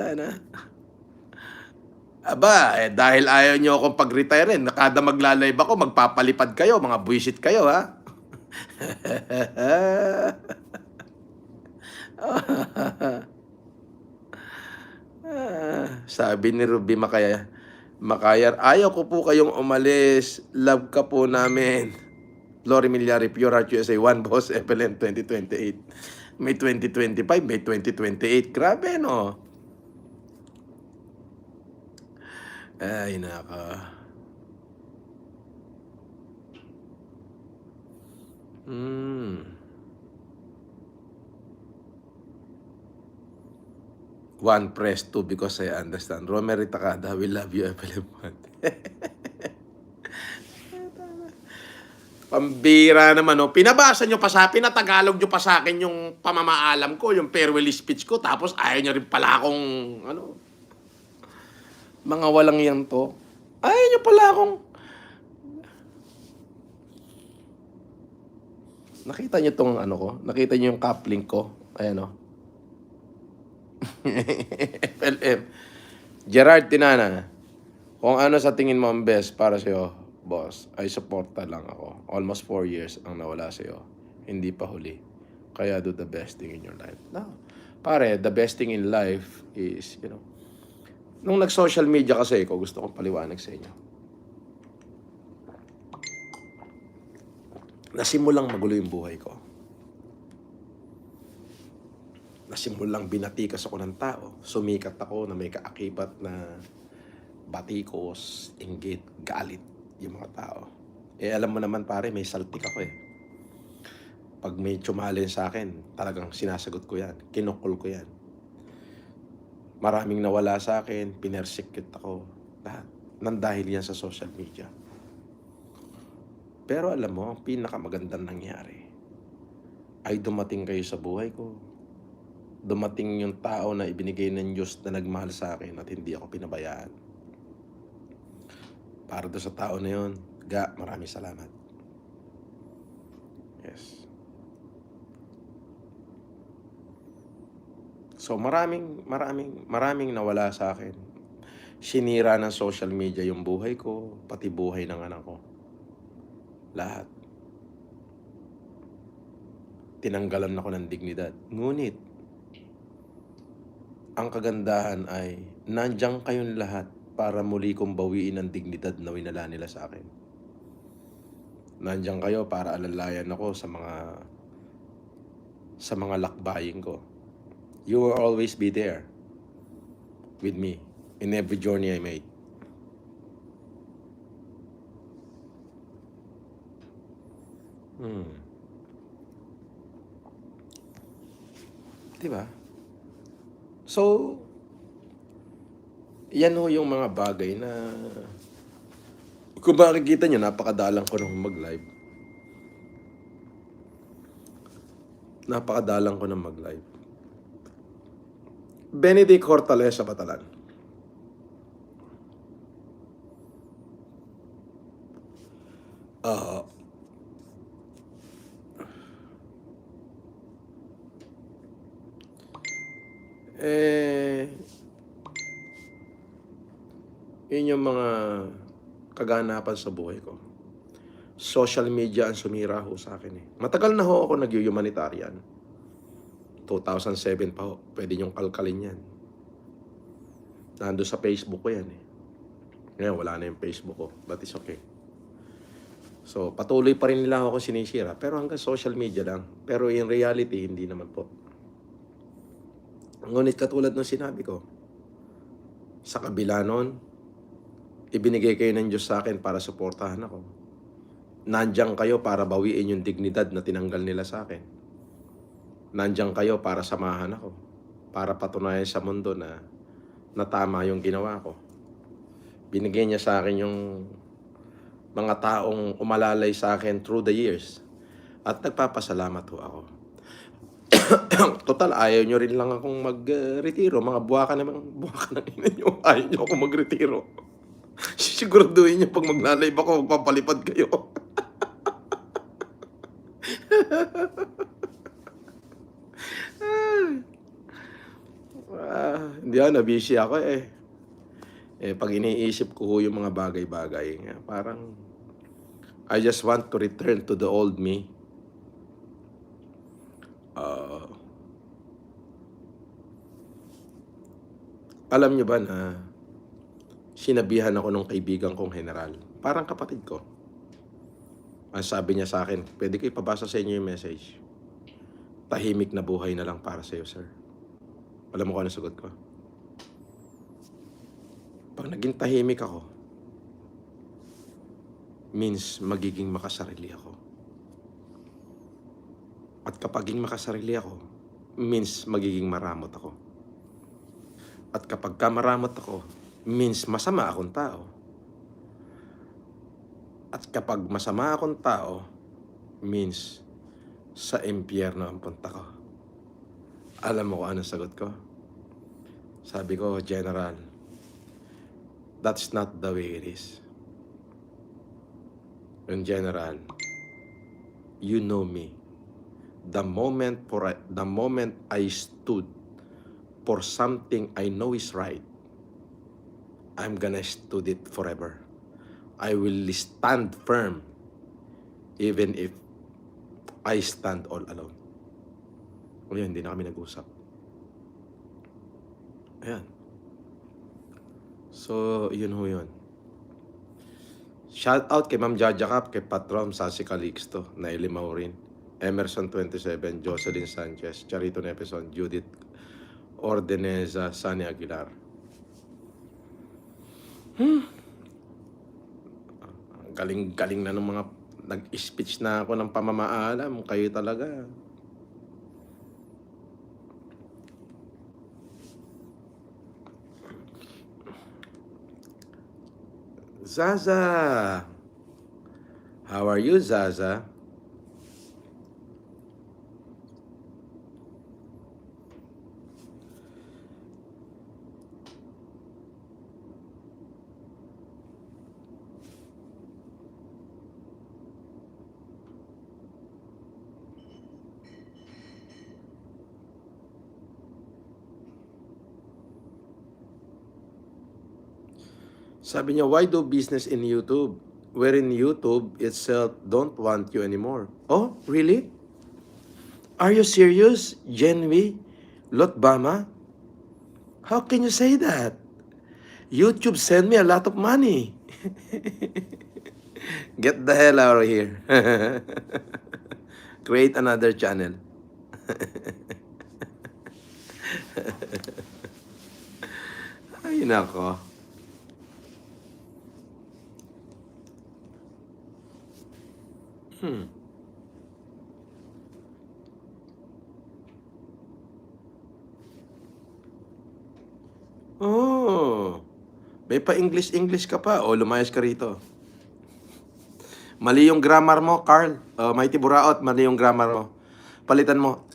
aba, dahil ayaw nyo akong pag-retirein, kada magla-live ako, magpapalipad kayo, mga buwisit kayo, ha? Sabi ni Ruby Makayar, ayaw ko po kayong umalis. Love ka po namin. Lori Milyari, Pure Heart USA 1, Boss FLM 2028. May 2025, may 2028. Grabe, no? Ay, naka. 1 press 2 because I understand. Romery Takada, we love you, FLM. Pambira naman, no? Pinabasa nyo pa pinatagalog nyo pa sa akin yung pamamaalam ko, yung farewell speech ko, tapos ayaw nyo rin pala akong, mga walang yan to. Ayaw nyo pala akong, nakita nyo tong ko? Nakita nyo yung coupling ko? Ayan, o. FLM. Gerard Tinana, kung ano sa tingin mo ang best para sa'yo, boss, ay suporta lang ako. Almost 4 years ang nawala sa'yo. Hindi pa huli. Kaya do the best thing in your life. No. Pare, the best thing in life is, nung nag-social media kasi ako, gusto kong paliwanag sa inyo. Nasimulang magulo yung buhay ko. Nasimulang binatikas ako ng tao. Sumikat ako na may kaakibat na batikos, inggit, galit yung mga tao. Alam mo naman pare, may saltik ako eh. Pag may tsumalin sa akin, talagang sinasagot ko yan. Kinukul ko yan. Maraming nawala sa akin, pinersecute ako. Lahat. Nandahil yan sa social media. Pero alam mo, ang pinakamagandang nangyari ay dumating kayo sa buhay ko. Dumating yung tao na ibinigay ng Diyos na nagmahal sa akin at hindi ako pinabayaan. Para doon sa tao na yun, maraming salamat. Yes. So maraming nawala sa akin. Sinira ng social media yung buhay ko, pati buhay ng anak ko. Lahat. Tinanggalan ako ng dignidad. Ngunit, ang kagandahan ay nandiyan kayong lahat para muli kong bawiin ang dignidad na winala nila sa akin. Nandiyan kayo para alalayan ako sa mga lakbayin ko. You will always be there with me in every journey I made. Diba? So, yan ho yung mga bagay na kung makikita nyo, napakadalang ko nang mag-live. Napakadalang ko nang mag-live. Benedict Hortaleza, Batalan. Yun yung mga kaganapan sa buhay ko. Social media ang sumira ho sa akin eh. Matagal na ho ako nag-humanitarian. 2007 pa ho. Pwede niyong kalkalin yan. Nando sa Facebook ko yan eh. Ngayon, wala na yung Facebook ko. But it's okay. So, patuloy pa rin nila ako sinisira. Pero hanggang social media lang. Pero in reality, hindi naman po. Ngunit katulad ng sinabi ko, sa kabila nun, ibinigay kayo ng Diyos sa akin para suportahan ako. Nandiyan kayo para bawiin yung dignidad na tinanggal nila sa akin. Nandiyan kayo para samahan ako. Para patunayan sa mundo na tama yung ginawa ko. Binigay niya sa akin yung mga taong umalalay sa akin through the years. At nagpapasalamat ho ako. Total, ayaw nyo rin lang akong mag-retiro. Mga buwaka na ina nyo. Ayaw nyo akong mag-retiro. Siguraduhin nyo pag maglalay ako, magpapalipad kayo. Hindi nabisi ako eh. Pag iniisip ko yung mga bagay-bagay, parang I just want to return to the old me. Alam nyo ba na sinabihan ako ng kaibigan kong general, parang kapatid ko. Ang sabi niya sa akin, pwede ko ipabasa sa inyo yung message. Tahimik na buhay na lang para sa iyo, sir. Alam mo kung ano sagot ko? Pag naging tahimik ako, means magiging makasarili ako. At kapag makasarili ako, means magiging maramot ako. At kapag kamaramot ako, means masama akong tao. At kapag masama akong tao, means sa impyerno ang punta ko. Alam mo kung anong sagot ko? Sabi ko, General, that's not the way it is. In general, you know me. The moment I stood for something I know is right, I'm gonna stood it forever. I will stand firm even if I stand all alone. O yun, hindi na kami nag-usap. Ayan. So, yun ho yun. Shout out kay Ma'am Jaja Cap, kay Patron, Sasi Calixto, Naili Maurin, Emerson 27, Jocelyn Sanchez, Charito Nepeson, Judith Ordeneza, Sani Aguilar. Ang galing-galing na ng mga nag-speech na ako ng pamamaalam. Kayo talaga. Zaza! How are you, Zaza? Sabi niya, why do business in YouTube? Wherein YouTube itself don't want you anymore. Oh, really? Are you serious, Genvi Lotbama? How can you say that? YouTube send me a lot of money. Get the hell out of here. Create another channel. Ay, nako. Oh, may pa-English ka pa. O, lumayas ka rito. Mali yung grammar mo, Carl. Mighty Buraot, mali yung grammar mo. Palitan mo.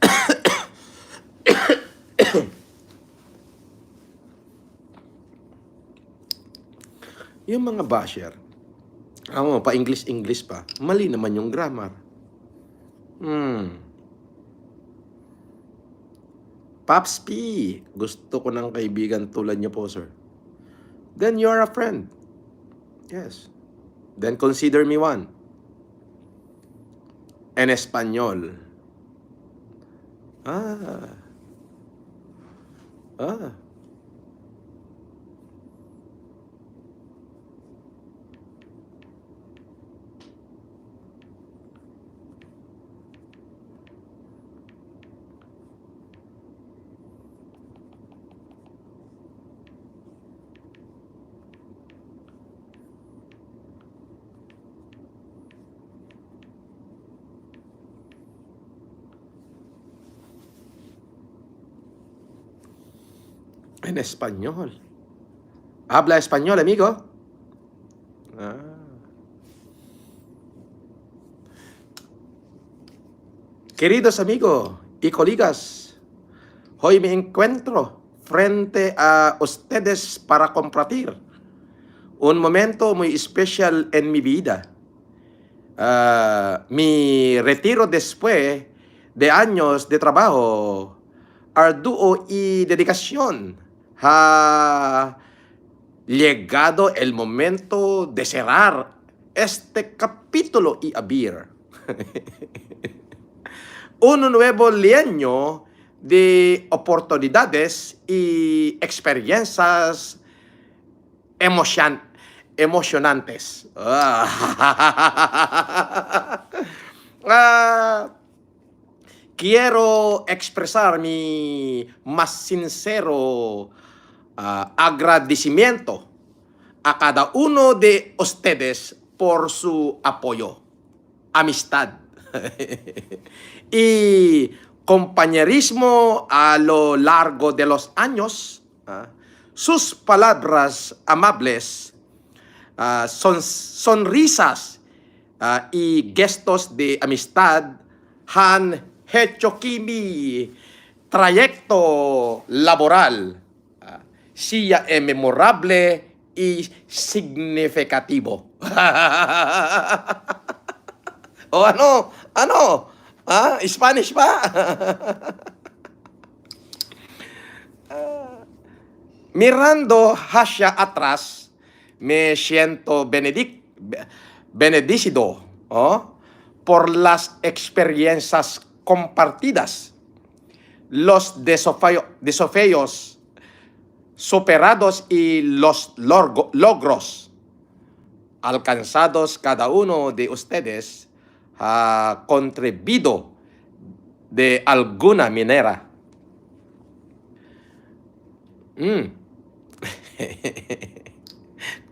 Yung mga basher, pa-English pa. Mali naman yung grammar. Pops P, gusto ko ng kaibigan tulad niyo po, sir. Then you're a friend. Yes. Then consider me one. En Espanyol. Ah. En español. Habla español, amigo. Queridos amigos y colegas, hoy me encuentro frente a ustedes para compartir un momento muy especial en mi vida. Mi retiro después de años de trabajo arduo y dedicación. Ha llegado el momento de cerrar este capítulo y abrir un nuevo año de oportunidades y experiencias emocionantes. Quiero expresar mi más sincero agradecimiento a cada uno de ustedes por su apoyo, amistad y compañerismo a lo largo de los años. sus palabras amables, sonrisas y gestos de amistad han hecho que mi trayecto laboral sea memorable y significativo. O ano? Ano? Spanish pa? Mirando hacia atrás, me siento bendecido, por las experiencias compartidas, los desafíos superados y los logros alcanzados. Cada uno de ustedes ha contribuido de alguna manera.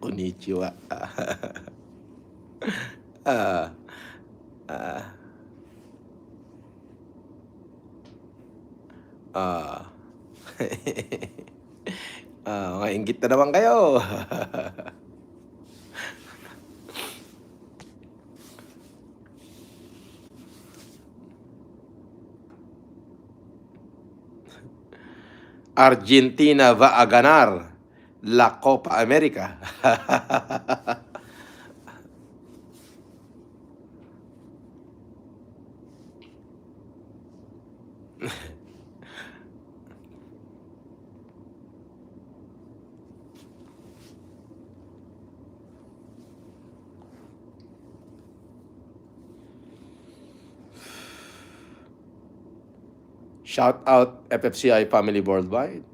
Konnichiwa. Ah, ah, ah. Maingit na naman kayo. Argentina va a ganar la Copa America. Shout out FFCI Family Worldwide.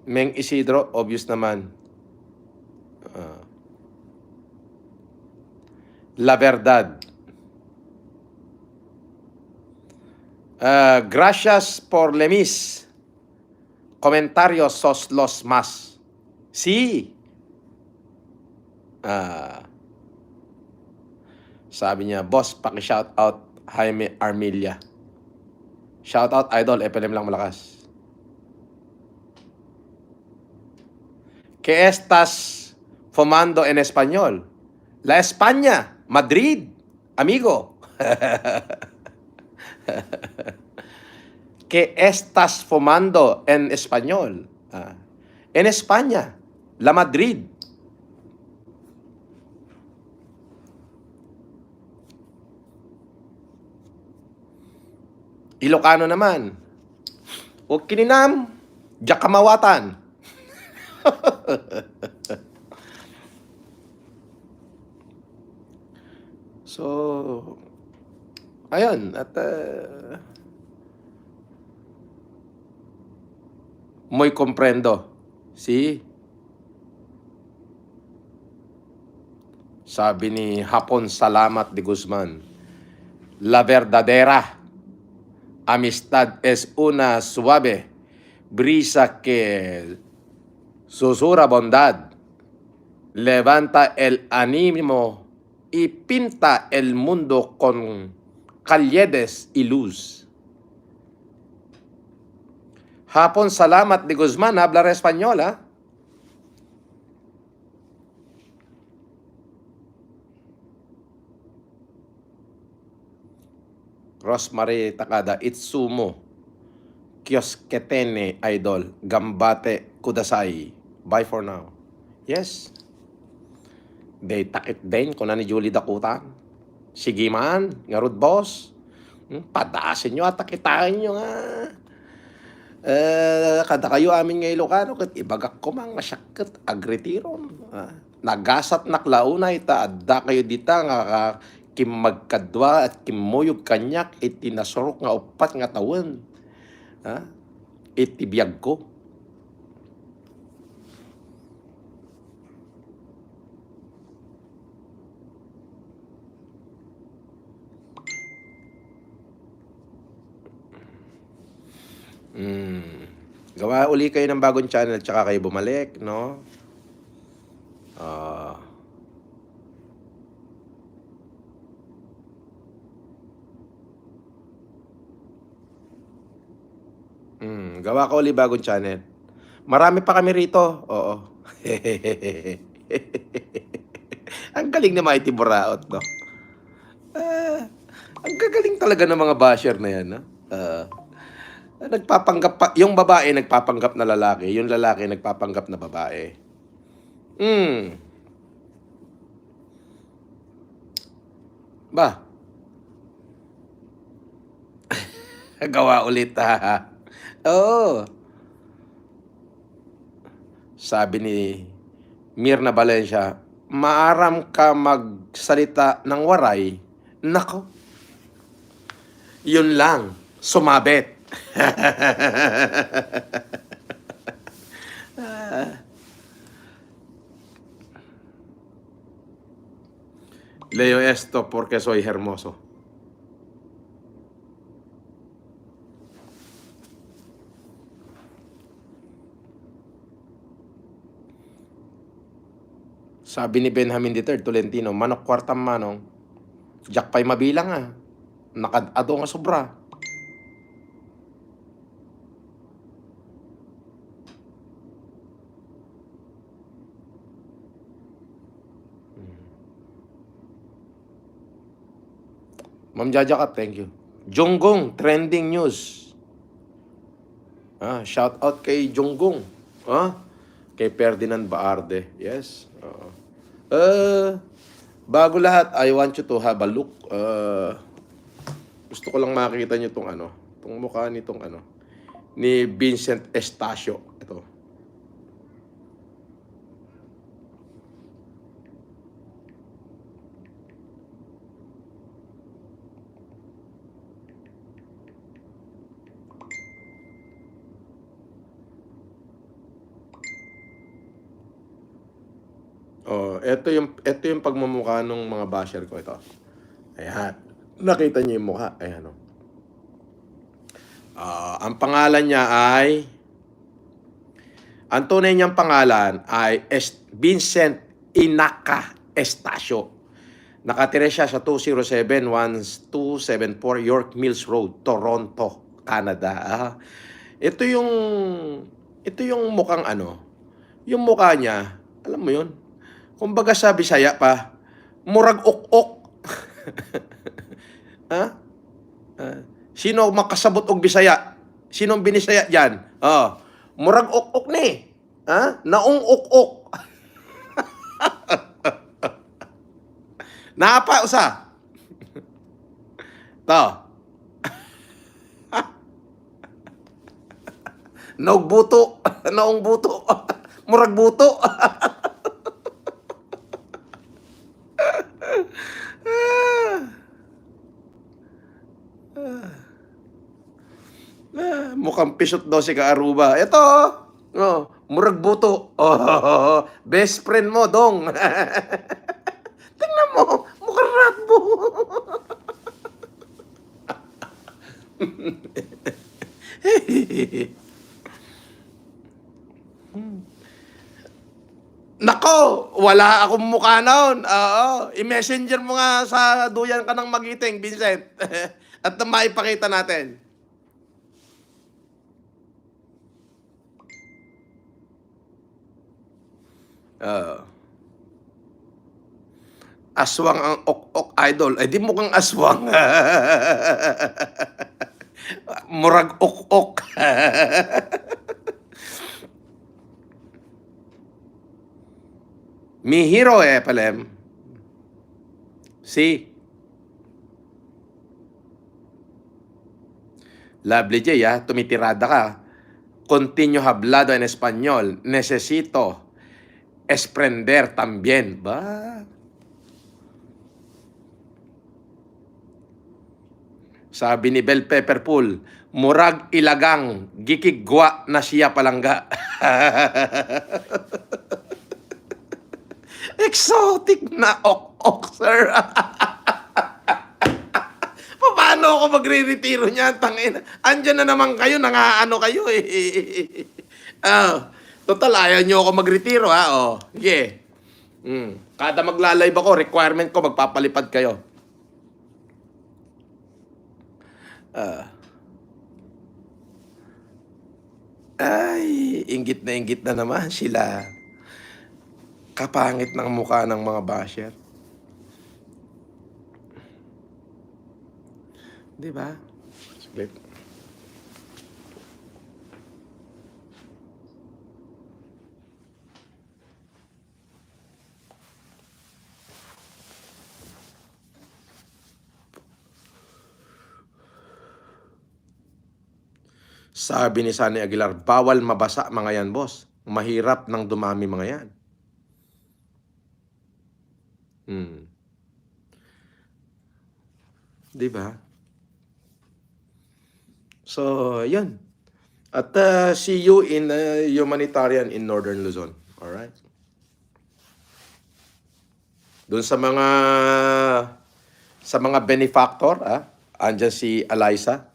Meng Isidro, obvious naman. La Verdad. Gracias por lemis. Comentarios sos los más. Sí. Sabi niya, boss, paki-shout out Jaime Armilla. Shout out idol, FLM lang malakas. ¿Qué estás fumando en español? La España, Madrid, amigo. ¿Qué estás fumando en español? En España, la Madrid. Ilocano naman. O kininam, jakamawatan. So, ayun. At muy comprendo. See? Sabi ni Hapon Salamat de Guzman, la verdadera amistad es una suave brisa que susurra bondad, levanta el ánimo y pinta el mundo con calles y luz. Hapon Salamat de Guzman, hablar español, ha? Rosemary Takada, Itsumo, Kyosketene, idol, Gambate Kudasai. Bye for now. Yes. Day takit din kung ni Julie Dakutan. Sige man, ngarud boss. Padasin nyo at takitain nyo nga. Kada kayo amin nga Ilocano, kat ibagak ko mang masyakit agritiron. Nagasat naklaunay ta, adda kayo dita nga kim magkadwa at kimuyog kanyak iti nasurok nga upat nga tawen. Iti biyag ko. Gawa uli kayo ng bagong channel at saka kayo bumalik, no? Gawa ko ulit bagong channel. Marami pa kami rito. Oo. Ang galing na Mighty Buraot, no? Ang gagaling talaga ng mga basher na yan, no? Nagpapanggap pa, yung babae nagpapanggap na lalaki, yung lalaki nagpapanggap na babae. Ba? Gawa ulit, ha? Oo. Sabi ni Mirna Valencia, maaram ka magsalita ng waray. Nako. Yun lang. Sumabit. Leo esto porque soy hermoso. Sabi ni Benjamin III Tolentino, manok kwartang manong, jack pa'y mabilang ah. Nakadado nga sobra. Ma'am Jaja Kat, thank you. Jonggong, trending news. Shout out kay Jonggong. Kay Ferdinand Baarde. Yes. Bago lahat, I want you to have a look. Gusto ko lang makita nyo itong itong mukha nitong ni Vincent Estacio. Ito. Ito yung pagmumukha ng mga basher ko ito. Ayan. Nakita niyo yung mukha. Ayan o. Ang pangalan niya ay ang tunay niyang pangalan ay Vincent Inaka Estacio. Nakatira siya sa 207-1274 York Mills Road, Toronto, Canada. Ito yung mukhang yung mukha niya, alam mo yun? Kumbaga sa Bisaya pa, murag ok-ok. Sino makasabot og Bisaya? Sinong binisaya dyan? Murag ok-ok ni. Naong ok-ok. Naapa usa. To. Naog buto. Naong buto. Murag buto. Mukhang pisot daw si Kaaruba. Ito, murag buto. Best friend mo, dong. Tingnan mo, mukhang ratbo. Nako, wala akong mukha noon. I-messenger mo nga sa duyan ka ng Magiting, Vincent. At na maipakita natin. Aswang ang ok-ok idol. Di mukhang aswang. Murag ok-ok. Mi hero palem. Si. Lovely Jay, tumitirada ka. Continue hablado en español. Necesito esprender también. Ba? Sabi ni Bell Pepperpool, murag ilagang gikigwa na siya palangga. Exotic na ok-ok, sir. Paano ako magre-retiro niyan? Tangina. Andyan na naman kayo, nangaano kayo eh. Total, ayaw nyo ako mag-retiro, ha? Yeah. Kada magla-live ako, requirement ko, magpapalipad kayo. Ay, inggit na naman sila. Kapangit ng mukha ng mga basher. Di ba? Saglit. Sabi ni Sunny Aguilar, bawal mabasa mga yan, boss. Mahirap nang dumami mga yan. Di ba? So, yan. At see you in humanitarian in Northern Luzon. Alright? Doon sa mga benefactor, andyan si Eliza.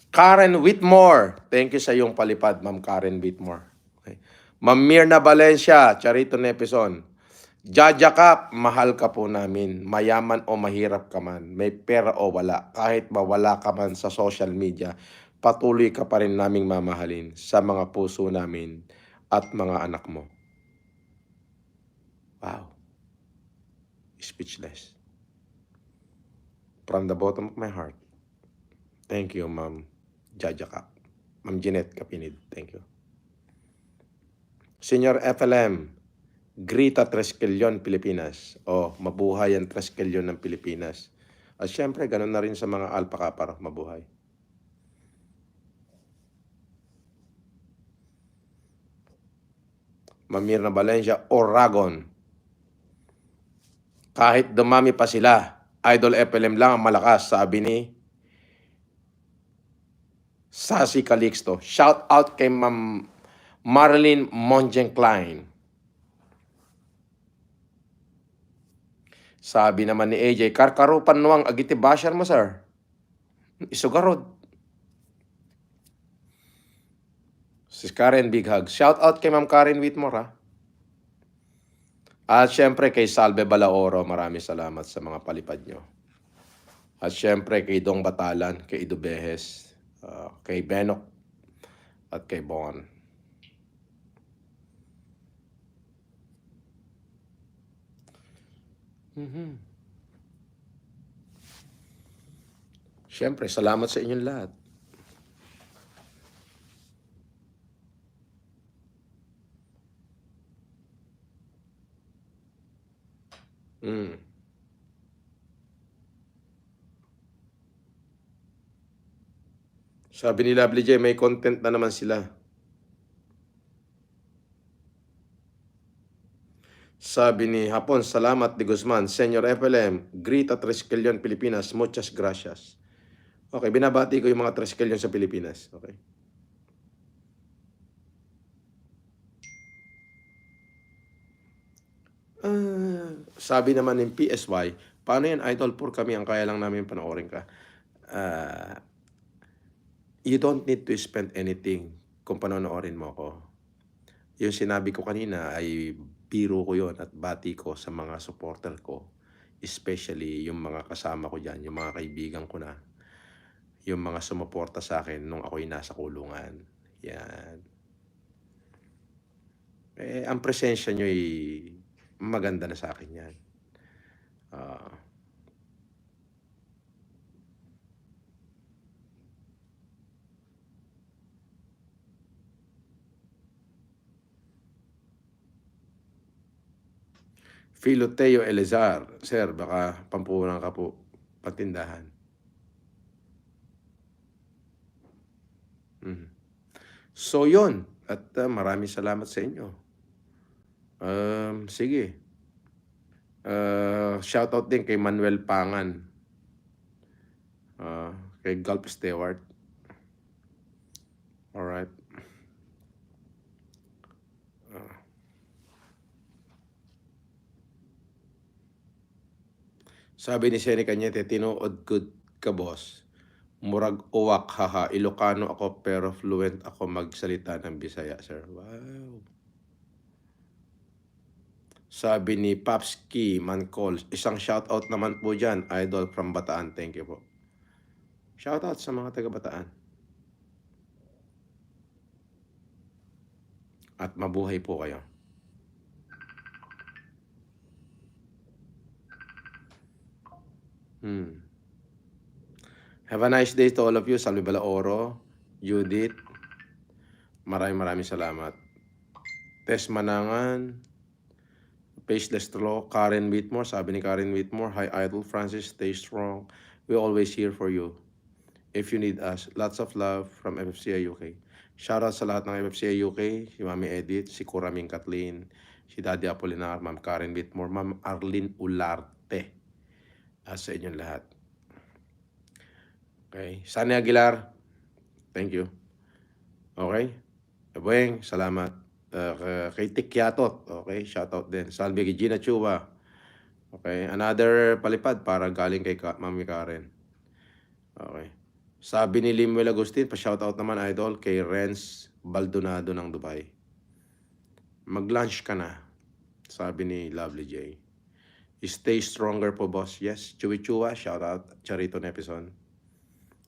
Karen Whitmore. Thank you sa iyong palipad, Ma'am Karen Whitmore. Okay. Ma'am Mirna Valencia, Charito Nepeson. Jaja Kap, mahal ka po namin. Mayaman o mahirap ka man. May pera o wala. Kahit mawala ka man sa social media, patuloy ka pa rin naming mamahalin sa mga puso namin at mga anak mo. Wow. Speechless. From the bottom of my heart. Thank you, Ma'am Jaja Kap. Ma'am Jeanette Kapinid. Thank you. Senior FLM, Grita Tresquelion, Pilipinas. Mabuhay ang Tresquelion ng Pilipinas. At syempre, ganun na rin sa mga Alpha Kappa, mabuhay. Mamirna Valencia, Oragon. Kahit dumami pa sila, Idol FLM lang ang malakas, sabi ni Sassy Calixto. Shout out kay Ma'am Marilyn Monjen Klein. Sabi naman ni AJ, karkarupan nuwang agiti basher mo, sir. Isugarod. Si Karen Big Hug. Shout out kay Ma'am Karen Whitmore, ha. At syempre kay Salve Balaoro, maraming salamat sa mga palipad nyo. At syempre kay Dong Batalan, kay Ido Behes, kay Benok, at kay Bon. Syempre, salamat sa inyong lahat. Sabi ni Lovely J, may content na naman sila. Sabi ni Hapon, salamat di Guzman. Senior FLM, Grita Tresquelion, Pilipinas. Muchas gracias. Okay, binabati ko yung mga Tresquelion sa Pilipinas. Okay. Sabi naman ng PSY, paano yan, Idol? Pur kami, ang kaya lang namin panoorin ka. You don't need to spend anything kung panonoorin mo ko. Yung sinabi ko kanina ay biro ko yon at bati ko sa mga supporter ko. Especially yung mga kasama ko dyan, yung mga kaibigan ko na. Yung mga sumuporta sa akin nung ako'y nasa kulungan. Yan. Ang presensya nyo ay maganda na sa akin yan. Filoteo Elezar, sir, baka pampunan ka po, patindahan. So yun, at maraming salamat sa inyo. Sige. Shoutout din kay Manuel Pangan. Kay Gulf Stewart. Alright. Sabi ni Sene Cañete, tinuod good ka, boss. Murag uwak, haha. Ilocano ako pero fluent ako magsalita ng Bisaya, sir. Wow. Sabi ni Papski Mancol, isang shoutout naman po dyan, Idol from Bataan. Thank you po. Shoutout sa mga taga Bataan. At mabuhay po kayo. Have a nice day to all of you. Salve Balaoro, Judith. Maraming salamat. Tess Manangan, Pace Destro, Karen Whitmore. Sabi ni Karen Whitmore, hi Idol Francis, stay strong. We always here for you. If you need us, lots of love from FFCI UK. Shoutout sa lahat ng FFCI UK, si Mami Edith, si Kuraming Kathleen, si Daddy Apolinar, Ma'am Karen Whitmore, Ma'am Arlene Ularte. Sa inyong lahat. Okay. Sunny Aguilar, thank you. Okay. Bueng, salamat. Kay Tikyatot, okay, shoutout din. Salve kay Gina Chua. Okay, another palipad para galing kay Mami Karen. Okay. Sabi ni Limuel Agustin, pa-shoutout naman idol kay Renz Baldonado ng Dubai. Mag-lunch ka na, sabi ni Lovely J. Stay stronger po, boss. Yes, Chewy Chua, shoutout. Charito Nepison.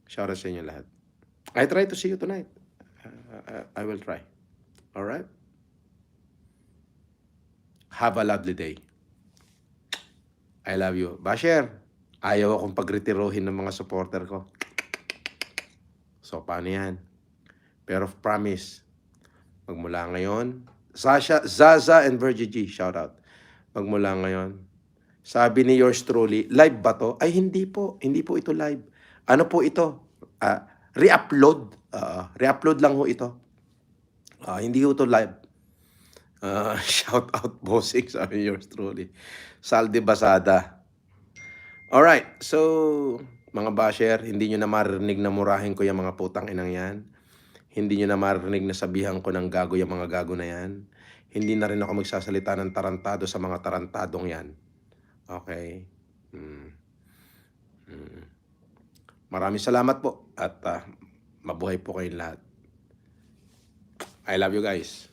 Shoutout sa inyo lahat. I try to see you tonight. I will try. Alright? Have a lovely day. I love you. Basher, ayaw akong pagretirohin ng mga supporter ko. So, paano yan? Pero promise, magmula ngayon, Sasha, Zaza, and Virgie G, shout out. Magmula ngayon, sabi ni yours truly, live ba to? Ay, hindi po. Hindi po ito live. Ano po ito? Re-upload. Re-upload lang ho ito. Hindi ho ito live. Shout out, bossing, sabi ni yours truly. Saldi Basada. Alright, so mga basher, hindi nyo na marinig na murahin ko yung mga putang inang yan. Hindi nyo na marinig na sabihan ko ng gago yung mga gago na yan. Hindi na rin ako magsasalita ng tarantado sa mga tarantadong yan. Okay? Maraming salamat po at mabuhay po kayong lahat. I love you guys.